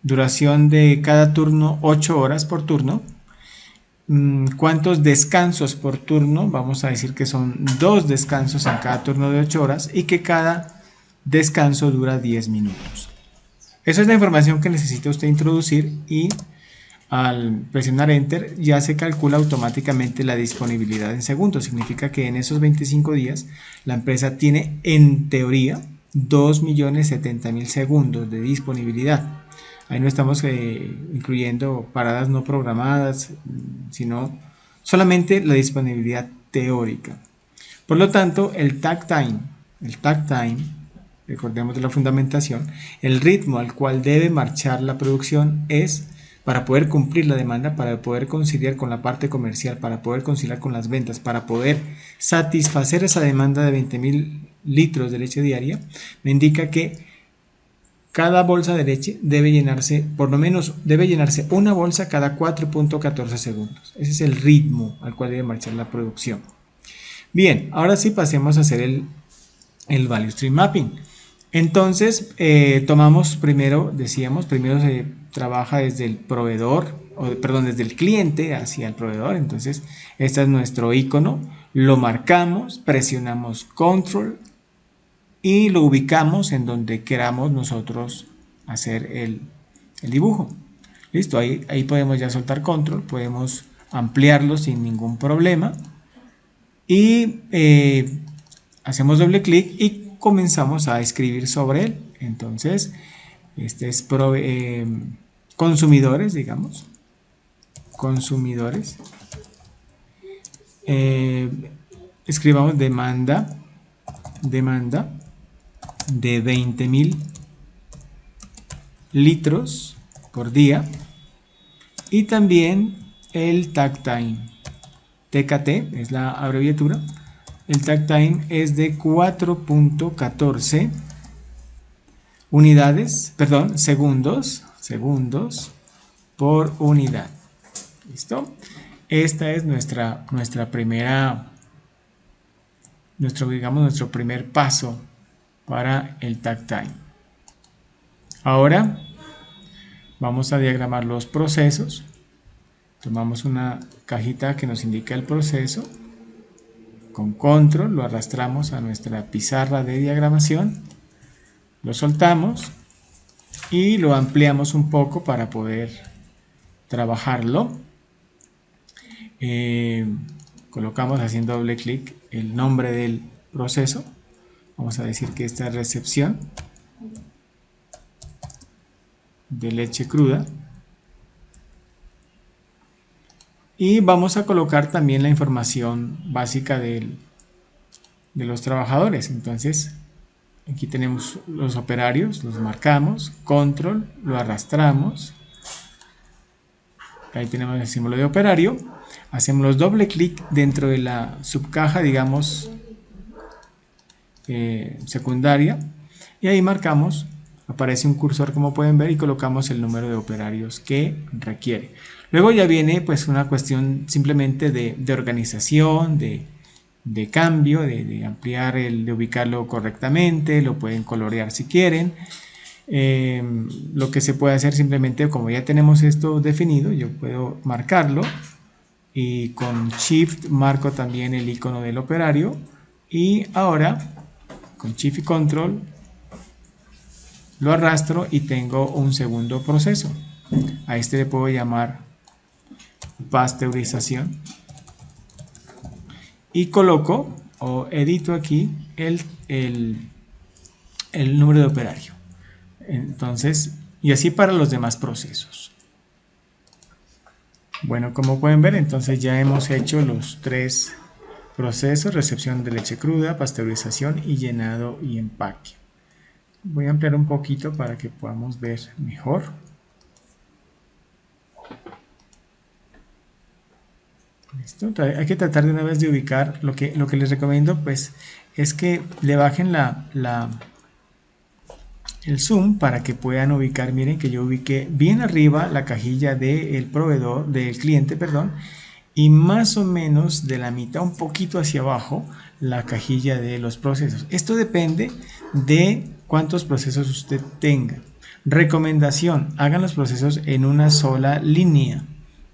duración de cada turno 8 horas por turno. ¿Cuántos descansos por turno? Vamos a decir que son 2 descansos en cada turno de 8 horas y que cada descanso dura 10 minutos. Esa es la información que necesita usted introducir, y al presionar Enter ya se calcula automáticamente la disponibilidad en segundos. Significa que en esos 25 días la empresa tiene, en teoría, 2.070.000 segundos de disponibilidad. Ahí no estamos incluyendo paradas no programadas, sino solamente la disponibilidad teórica. Por lo tanto, el takt time, recordemos de la fundamentación, el ritmo al cual debe marchar la producción es para poder cumplir la demanda, para poder conciliar con la parte comercial, para poder conciliar con las ventas, para poder satisfacer esa demanda de 20.000 litros de leche diaria. Me indica que cada bolsa de leche debe llenarse, por lo menos debe llenarse una bolsa cada 4.14 segundos. Ese es el ritmo al cual debe marchar la producción. Bien, ahora sí pasemos a hacer el Value Stream Mapping. Entonces, tomamos primero se trabaja desde el proveedor, desde el cliente hacia el proveedor. Entonces, este es nuestro icono, lo marcamos, presionamos Control y lo ubicamos en donde queramos nosotros hacer el dibujo. Listo, ahí podemos ya soltar Control, podemos ampliarlo sin ningún problema y hacemos doble clic y comenzamos a escribir sobre él. Entonces, este es consumidores, digamos, consumidores. escribamos demanda de 20.000 litros por día, y también el takt time, TKT es la abreviatura. El takt time es de 4.14 segundos por unidad. ¿Listo? Esta es nuestra primera, nuestro primer paso para el takt time. Ahora vamos a diagramar los procesos. Tomamos una cajita que nos indica el proceso. Con control lo arrastramos a nuestra pizarra de diagramación. Lo soltamos y lo ampliamos un poco para poder trabajarlo. Colocamos haciendo doble clic el nombre del proceso. Vamos a decir que esta es recepción de leche cruda. Y vamos a colocar también la información básica de los trabajadores. Entonces, aquí tenemos los operarios, los marcamos, control, lo arrastramos. Ahí tenemos el símbolo de operario. Hacemos doble clic dentro de la subcaja, digamos, secundaria. Y ahí marcamos, aparece un cursor como pueden ver, y colocamos el número de operarios que requiere. Luego ya viene pues una cuestión simplemente de organización, de cambio, de ampliar, de ubicarlo correctamente. Lo pueden colorear si quieren. Lo que se puede hacer simplemente, como ya tenemos esto definido, yo puedo marcarlo y con Shift marco también el icono del operario, y ahora con Shift y Control lo arrastro y tengo un segundo proceso. A este le puedo llamar pasteurización y coloco o edito aquí el número de operario. Entonces, y así para los demás procesos. Bueno, como pueden ver, entonces ya hemos hecho los 3 procesos: recepción de leche cruda, pasteurización y llenado y empaque. Voy a ampliar un poquito para que podamos ver mejor. ¿Listo? Hay que tratar de una vez de ubicar. Lo que les recomiendo pues es que le bajen el zoom para que puedan ubicar. Miren que yo ubiqué bien arriba la cajilla del proveedor, del cliente, perdón, y más o menos de la mitad, un poquito hacia abajo, la cajilla de los procesos. Esto depende de cuántos procesos usted tenga. Recomendación: hagan los procesos en una sola línea.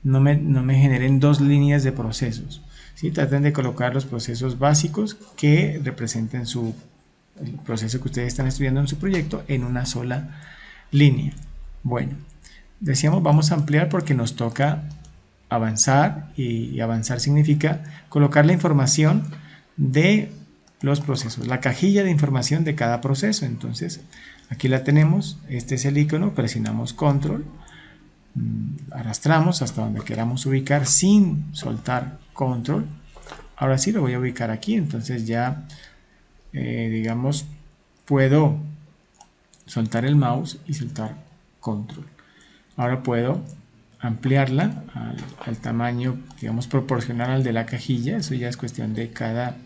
No me generen 2 líneas de procesos, ¿sí? Traten de colocar los procesos básicos que representen el proceso que ustedes están estudiando en su proyecto en una sola línea. Bueno, decíamos, vamos a ampliar porque nos toca avanzar, y avanzar significa colocar la información de los procesos, la cajilla de información de cada proceso. Entonces, aquí la tenemos, este es el icono, presionamos control, arrastramos hasta donde queramos ubicar sin soltar control. Ahora sí lo voy a ubicar aquí, entonces ya digamos puedo soltar el mouse y soltar control. Ahora puedo ampliarla al tamaño, digamos, proporcional al de la cajilla. Eso ya es cuestión de cada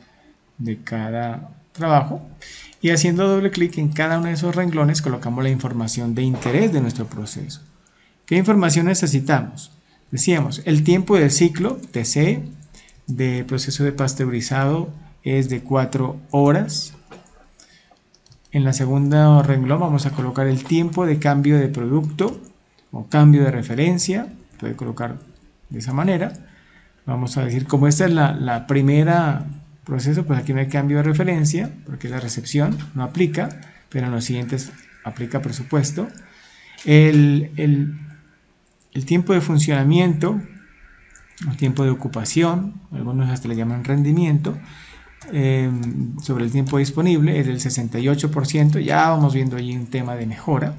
trabajo, y haciendo doble clic en cada uno de esos renglones colocamos la información de interés de nuestro proceso. ¿Qué información necesitamos? Decíamos, el tiempo del ciclo TC de proceso de pasteurizado es de 4 horas. En la segunda renglón vamos a colocar el tiempo de cambio de producto o cambio de referencia. Puede colocar de esa manera. Vamos a decir, como esta es la primera proceso, pues aquí no hay cambio de referencia porque la recepción no aplica, pero en los siguientes aplica, por supuesto. El tiempo de funcionamiento, el tiempo de ocupación, algunos hasta le llaman rendimiento, sobre el tiempo disponible es del 68%, ya vamos viendo allí un tema de mejora.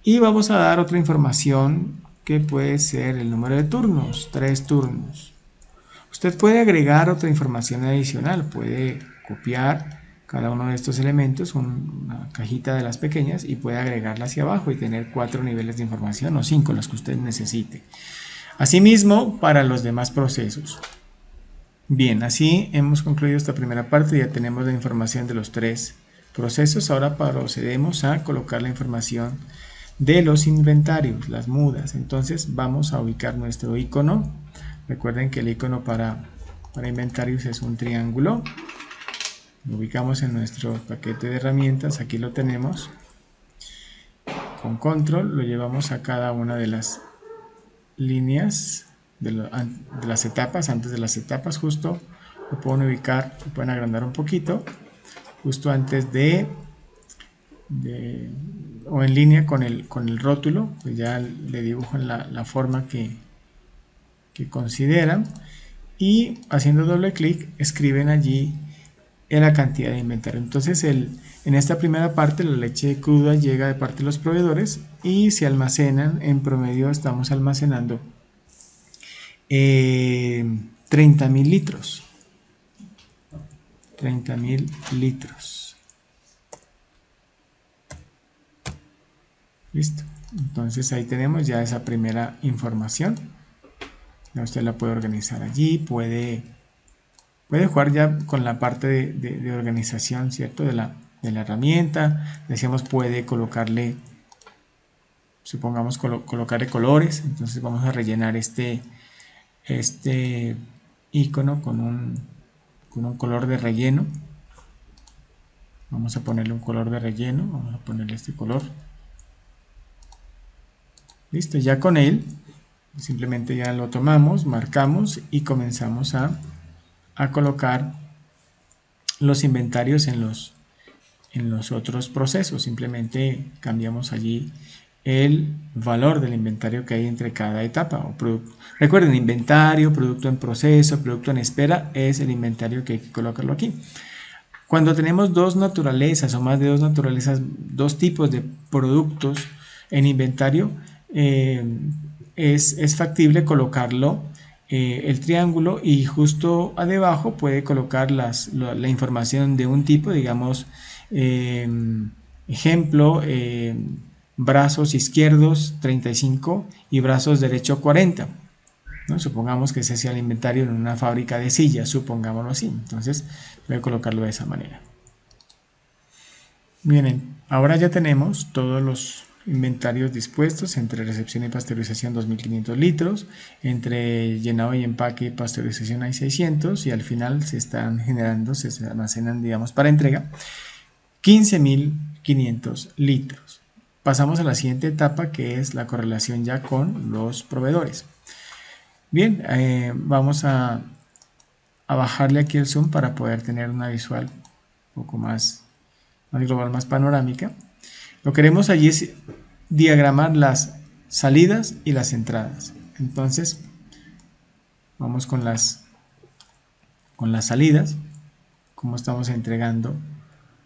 Y vamos a dar otra información que puede ser el número de turnos, 3 turnos. Usted puede agregar otra información adicional, puede copiar cada uno de estos elementos, una cajita de las pequeñas, y puede agregarla hacia abajo y tener 4 niveles de información o 5, los que usted necesite. Asimismo, para los demás procesos. Bien, así hemos concluido esta primera parte, ya tenemos la información de los 3 procesos. Ahora procedemos a colocar la información de los inventarios, las mudas. Entonces vamos a ubicar nuestro icono. Recuerden que el icono para inventarios es un triángulo. Lo ubicamos en nuestro paquete de herramientas, aquí lo tenemos. Con control lo llevamos a cada una de las líneas de las etapas, antes de las etapas, justo lo pueden ubicar, lo pueden agrandar un poquito, justo antes o en línea con el rótulo, pues ya le dibujan la forma que consideran, y haciendo doble clic escriben allí la cantidad de inventario. Entonces en esta primera parte la leche cruda llega de parte de los proveedores y se almacenan, en promedio estamos almacenando 30.000 litros. 30.000 litros. Listo. Entonces ahí tenemos ya esa primera información. Ya usted la puede organizar allí, puede jugar ya con la parte de organización, ¿cierto? De la herramienta. Decíamos, puede colocarle, supongamos, colocarle colores. Entonces vamos a rellenar este icono con un color de relleno. Vamos a ponerle un color de relleno, vamos a ponerle este color. Listo, ya con él simplemente ya lo tomamos, marcamos y comenzamos a colocar los inventarios en los otros procesos. Simplemente cambiamos allí el valor del inventario que hay entre cada etapa o producto. Recuerden, inventario, producto en proceso, producto en espera, es el inventario que hay que colocarlo aquí. Cuando tenemos dos naturalezas o más de dos naturalezas, dos tipos de productos en inventario, es factible colocarlo el triángulo, y justo debajo puede colocar la información de un tipo, digamos, ejemplo, brazos izquierdos 35 y brazos derecho 40. ¿no? Supongamos que ese sea el inventario en una fábrica de sillas, supongámoslo así. Entonces voy a colocarlo de esa manera. Bien, ahora ya tenemos todos los inventarios dispuestos entre recepción y pasteurización 2.500 litros, entre llenado y empaque y pasteurización hay 600, y al final se están generando, se almacenan, digamos, para entrega 15.500 litros. Pasamos a la siguiente etapa, que es la correlación ya con los proveedores. Bien, vamos a bajarle aquí el zoom para poder tener una visual un poco más global, más panorámica. Lo que queremos allí es diagramar las salidas y las entradas. Entonces vamos con las salidas, como estamos entregando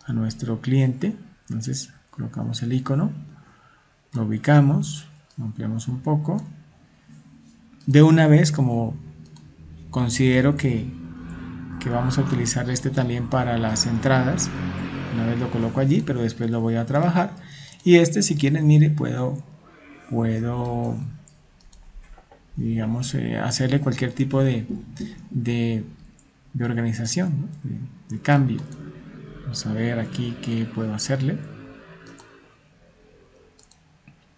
a nuestro cliente. Entonces colocamos el icono, lo ubicamos, lo ampliamos un poco. De una vez, como considero que vamos a utilizar este también para las entradas, una vez lo coloco allí, pero después lo voy a trabajar. Y si quieren, mire, puedo digamos, hacerle cualquier tipo de organización, ¿no? de cambio. Vamos a ver aquí qué puedo hacerle.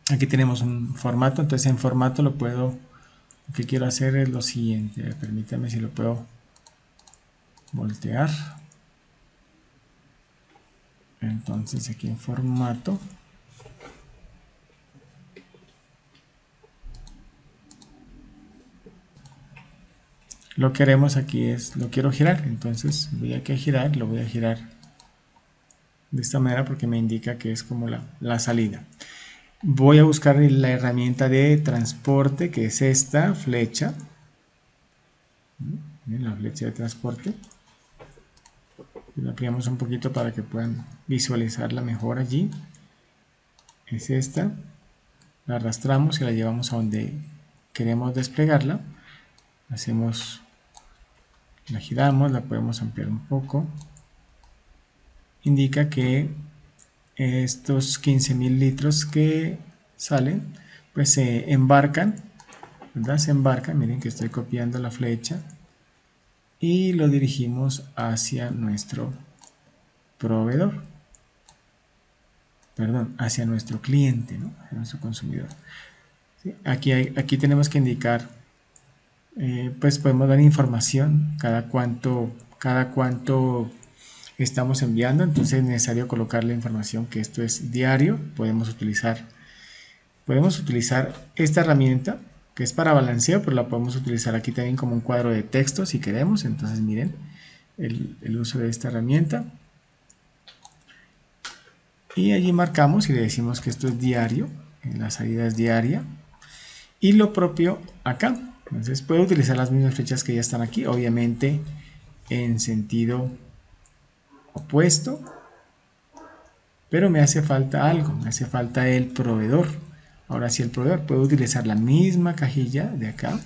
Aquí tenemos un formato, entonces en formato lo que quiero hacer es lo siguiente. Permítame si lo puedo voltear. Entonces aquí en formato lo que haremos aquí es, lo quiero girar, entonces voy a girar, lo voy a girar de esta manera porque me indica que es como la salida. Voy a buscar la herramienta de transporte, que es esta flecha. La flecha de transporte. La ampliamos un poquito para que puedan visualizarla mejor allí. Es esta. La arrastramos y la llevamos a donde queremos desplegarla. Hacemos La giramos, la podemos ampliar un poco. Indica que estos 15.000 litros que salen, pues se embarcan, ¿verdad? Se embarcan, miren que estoy copiando la flecha y lo dirigimos hacia nuestro proveedor, perdón, hacia nuestro cliente, ¿no? Hacia nuestro consumidor. ¿Sí? Aquí tenemos que indicar, pues podemos dar información cada cuánto estamos enviando, entonces es necesario colocar la información que esto es diario. Podemos utilizar esta herramienta que es para balanceo, pero la podemos utilizar aquí también como un cuadro de texto si queremos. Entonces miren el uso de esta herramienta, y allí marcamos y le decimos que esto es diario, la salida es diaria, y lo propio acá. Entonces puedo utilizar las mismas flechas que ya están aquí, obviamente en sentido opuesto, pero me hace falta algo, me hace falta el proveedor. Ahora sí, el proveedor puede utilizar la misma cajilla de acá,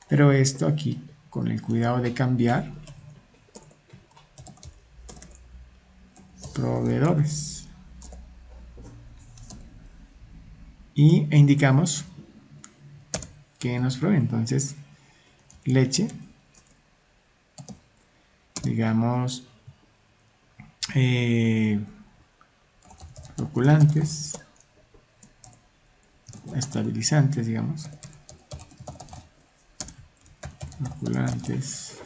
pero esto aquí con el cuidado de cambiar proveedores e indicamos que nos provee. Entonces leche, digamos inoculantes, estabilizantes, digamos, inoculantes,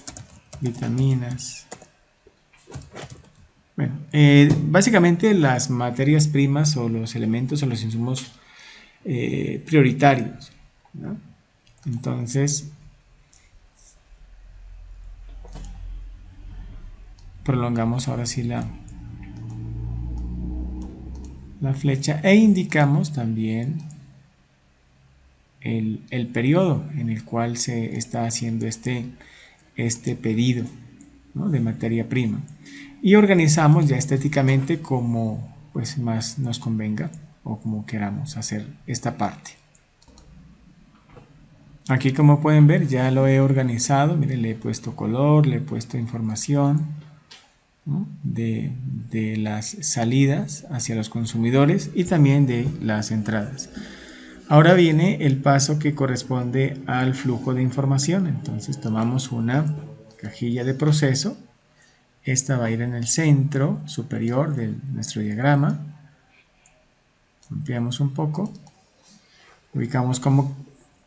vitaminas. Bueno, básicamente las materias primas o los elementos o los insumos prioritarios, ¿no? Entonces prolongamos ahora sí la flecha e indicamos también el periodo en el cual se está haciendo este pedido, ¿no?, de materia prima, y organizamos ya estéticamente como pues más nos convenga o como queramos hacer esta parte. Aquí, como pueden ver, ya lo he organizado. Miren, le he puesto color, le he puesto información, ¿no?, de las salidas hacia los consumidores y también de las entradas. Ahora viene el paso que corresponde al flujo de información. Entonces tomamos una cajilla de proceso. Esta va a ir en el centro superior de nuestro diagrama. Ampliamos un poco. Ubicamos cómo,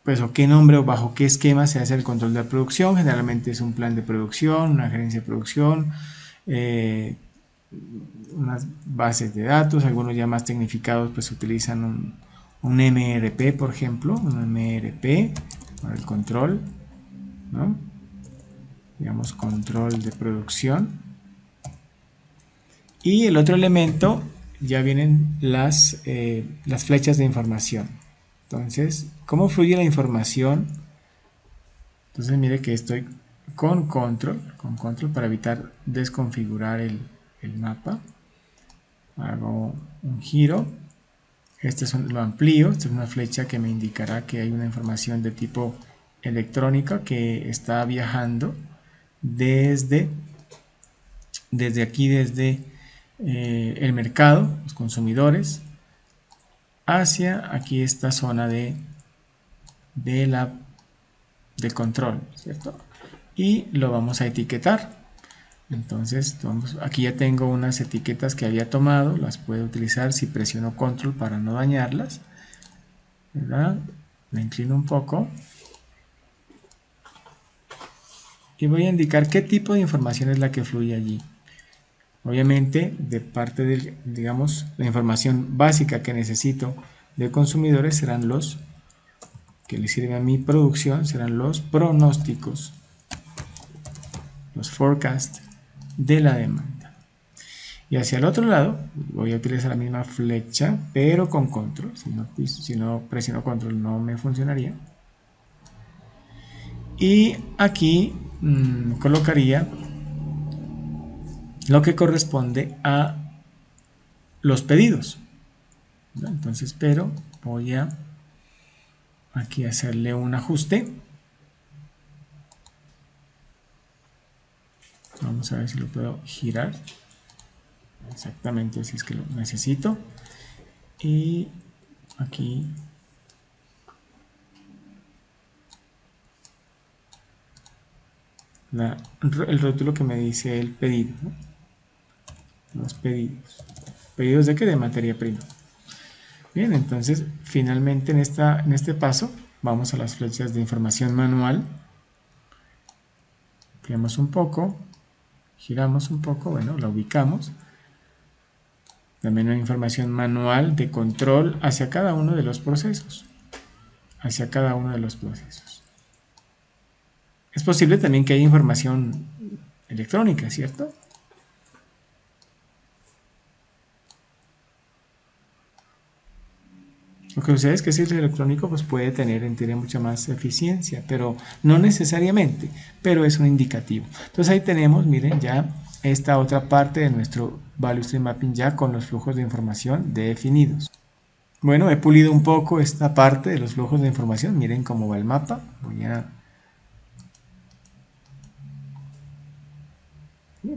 pues, o qué nombre o bajo qué esquema se hace el control de la producción. Generalmente es un plan de producción, una gerencia de producción, unas bases de datos. Algunos ya más tecnificados pues utilizan un MRP, por ejemplo, un MRP para el control, ¿no? Digamos control de producción. Y el otro elemento, ya vienen las flechas de información. Entonces, ¿cómo fluye la información? Entonces mire que estoy con control para evitar desconfigurar el mapa. Hago un giro. Lo amplío. Esta es una flecha que me indicará que hay una información de tipo electrónica que está viajando desde aquí, desde el mercado, los consumidores, hacia aquí esta zona de control, ¿cierto? Y lo vamos a etiquetar. Entonces aquí ya tengo unas etiquetas que había tomado, las puedo utilizar si presiono control para no dañarlas, ¿verdad? Me inclino un poco y voy a indicar qué tipo de información es la que fluye allí. Obviamente, de parte de, digamos, la información básica que necesito de consumidores serán los que le sirven a mi producción, serán los pronósticos, los forecasts de la demanda. Y hacia el otro lado voy a utilizar la misma flecha, pero con control. Si no presiono control no me funcionaría. Y aquí colocaría lo que corresponde a los pedidos, ¿no? Entonces, pero voy a aquí hacerle un ajuste Vamos a ver si lo puedo girar. Exactamente, si es que lo necesito. Y aquí el rótulo que me dice el pedido, ¿no? Los pedidos. ¿Pedidos de qué? De materia prima. Bien, entonces finalmente en este paso vamos a las flechas de información manual. Ampliamos un poco, giramos un poco, bueno, la ubicamos. También una información manual de control hacia cada uno de los procesos. Hacia cada uno de los procesos. Es posible también que haya información electrónica, ¿cierto? Lo que sucede es que si es electrónico, pues puede tener en teoría mucha más eficiencia, pero no necesariamente, pero es un indicativo. Entonces ahí tenemos, miren, ya esta otra parte de nuestro Value Stream Mapping ya con los flujos de información definidos. Bueno, he pulido un poco esta parte de los flujos de información, miren cómo va el mapa. Voy a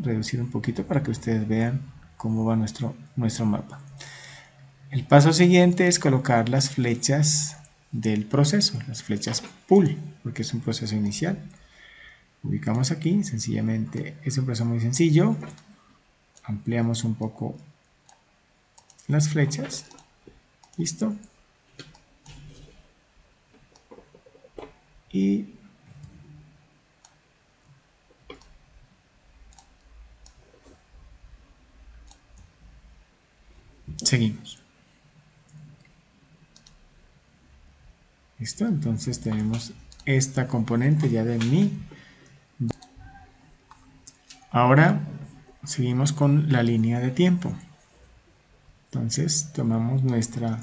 reducir un poquito para que ustedes vean cómo va nuestro mapa. El paso siguiente es colocar las flechas del proceso, las flechas pull, porque es un proceso inicial. Ubicamos aquí, sencillamente es un proceso muy sencillo. Ampliamos un poco las flechas. Listo. Y seguimos. Listo, entonces tenemos esta componente ya de mi. Ahora seguimos con la línea de tiempo. Entonces tomamos nuestra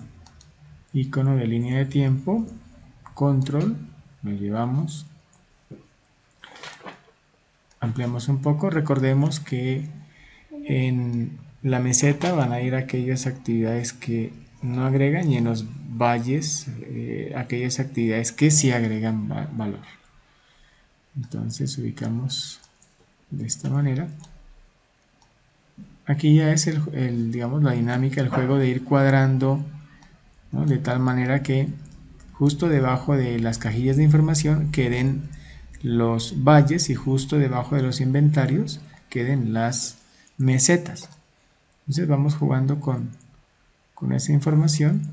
icono de línea de tiempo, control, lo llevamos, ampliamos un poco. Recordemos que en la meseta van a ir aquellas actividades que no agregan y en los valles aquellas actividades que sí agregan valor. Entonces ubicamos de esta manera. Aquí ya es digamos, la dinámica del juego de ir cuadrando, ¿no? De tal manera que justo debajo de las cajillas de información queden los valles y justo debajo de los inventarios queden las mesetas. Entonces vamos jugando con esa información.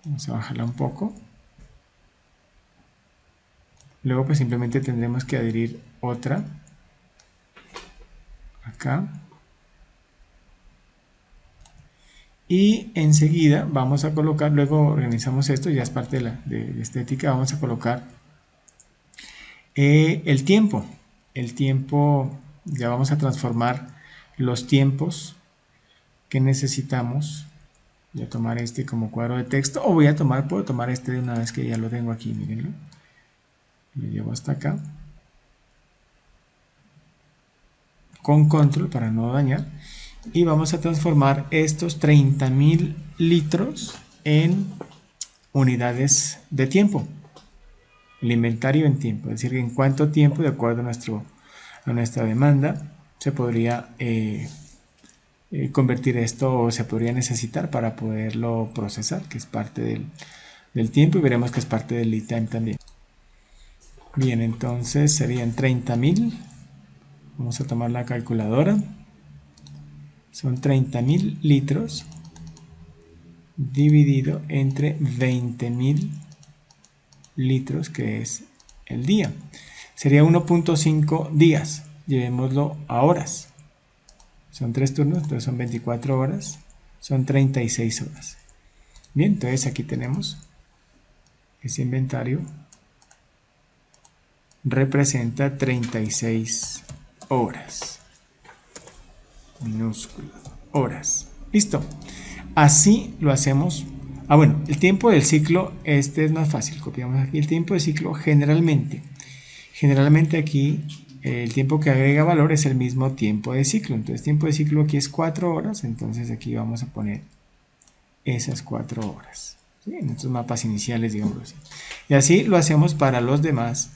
Vamos a bajarla un poco. Luego pues simplemente tendremos que adherir otra acá. Y enseguida vamos a colocar, luego organizamos esto, ya es parte de estética, vamos a colocar el tiempo. El tiempo, ya vamos a transformar los tiempos que necesitamos. Voy a tomar este como cuadro de texto o puedo tomar este de una vez que ya lo tengo aquí, mírenlo. Lo llevo hasta acá. Con control para no dañar. Y vamos a transformar estos 30.000 litros en unidades de tiempo. El inventario en tiempo, es decir, en cuánto tiempo, de acuerdo a nuestra demanda, se podría convertir esto o se podría necesitar para poderlo procesar, que es parte del tiempo, y veremos que es parte del lead time también. Bien, entonces serían 30.000. Vamos a tomar la calculadora. Son 30.000 litros dividido entre 20.000 litros, que es el día. Sería 1.5 días. Llevémoslo a horas. Son 3 turnos, entonces son 24 horas. Son 36 horas. Bien, entonces aquí tenemos ese inventario. Representa 36 horas. Minúscula. Horas. Listo. Así lo hacemos. Bueno, el tiempo del ciclo, este es más fácil. Copiamos aquí el tiempo de ciclo generalmente. Generalmente aquí el tiempo que agrega valor es el mismo tiempo de ciclo. Entonces tiempo de ciclo aquí es 4 horas. Entonces aquí vamos a poner esas 4 horas. ¿Sí? En estos mapas iniciales, digamos así. Y así lo hacemos para los demás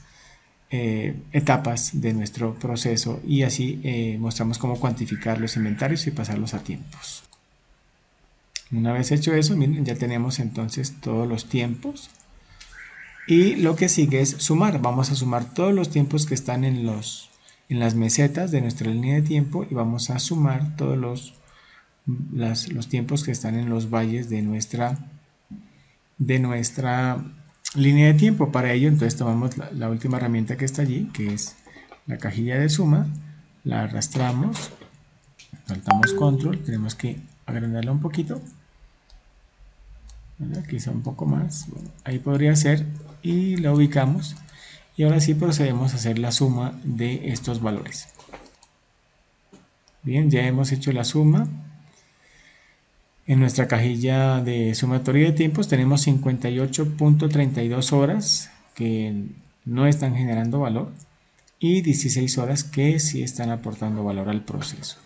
etapas de nuestro proceso y así mostramos cómo cuantificar los inventarios y pasarlos a tiempos. Una vez hecho eso, miren, ya tenemos entonces todos los tiempos y lo que sigue es sumar. Vamos a sumar todos los tiempos que están en las mesetas de nuestra línea de tiempo y vamos a sumar todos los tiempos que están en los valles de nuestra línea de tiempo. Para ello, entonces tomamos la última herramienta que está allí, que es la cajilla de suma, la arrastramos, saltamos control, tenemos que agrandarla un poquito, quizá un poco más, bueno, ahí podría ser, y la ubicamos, y ahora sí procedemos a hacer la suma de estos valores. Bien, ya hemos hecho la suma. En nuestra cajilla de sumatoria de tiempos tenemos 58.32 horas que no están generando valor y 16 horas que sí están aportando valor al proceso.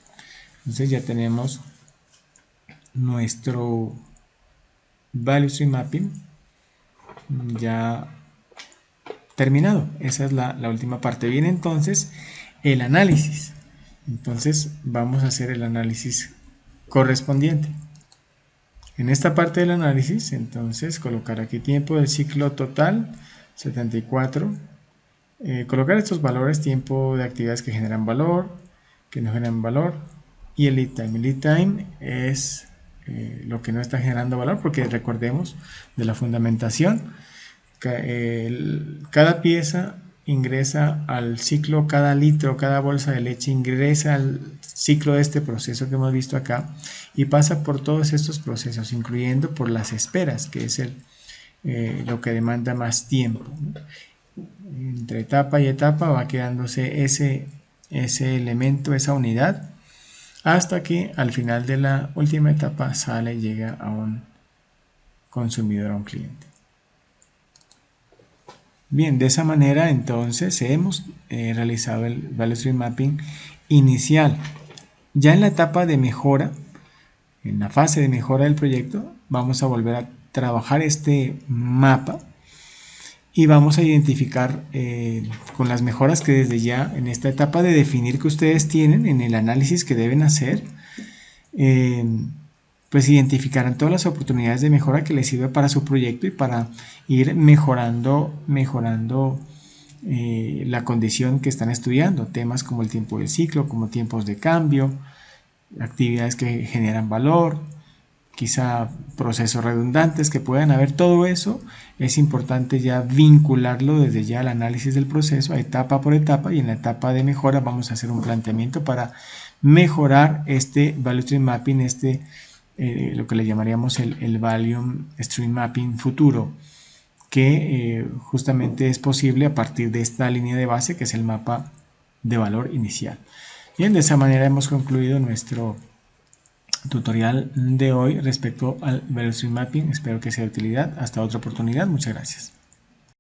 Entonces ya tenemos nuestro Value Stream Mapping ya terminado. Esa es la última parte. Viene entonces el análisis. Entonces vamos a hacer el análisis correspondiente. En esta parte del análisis, entonces, colocar aquí tiempo del ciclo total, 74. Colocar estos valores, tiempo de actividades que generan valor, que no generan valor, y el lead time. El lead time es lo que no está generando valor, porque recordemos de la fundamentación, cada pieza ingresa al ciclo, cada litro, cada bolsa de leche ingresa al ciclo de este proceso que hemos visto acá y pasa por todos estos procesos, incluyendo por las esperas, que es lo que demanda más tiempo, ¿no? Entre etapa y etapa va quedándose ese elemento, esa unidad, hasta que al final de la última etapa sale y llega a un consumidor, a un cliente. Bien, de esa manera entonces hemos realizado el Value Stream Mapping inicial. Ya en la etapa de mejora, en la fase de mejora del proyecto, vamos a volver a trabajar este mapa y vamos a identificar con las mejoras que desde ya en esta etapa de definir que ustedes tienen en el análisis que deben hacer, pues identificarán todas las oportunidades de mejora que les sirve para su proyecto y para ir mejorando la condición que están estudiando, temas como el tiempo del ciclo, como tiempos de cambio, actividades que generan valor, quizá procesos redundantes que puedan haber. Todo eso es importante ya vincularlo desde ya al análisis del proceso, etapa por etapa, y en la etapa de mejora vamos a hacer un planteamiento para mejorar este Value Stream Mapping, lo que le llamaríamos el Value Stream Mapping futuro, que justamente es posible a partir de esta línea de base que es el mapa de valor inicial. Bien, de esa manera hemos concluido nuestro tutorial de hoy respecto al Value Stream Mapping. Espero que sea de utilidad. Hasta otra oportunidad. Muchas gracias.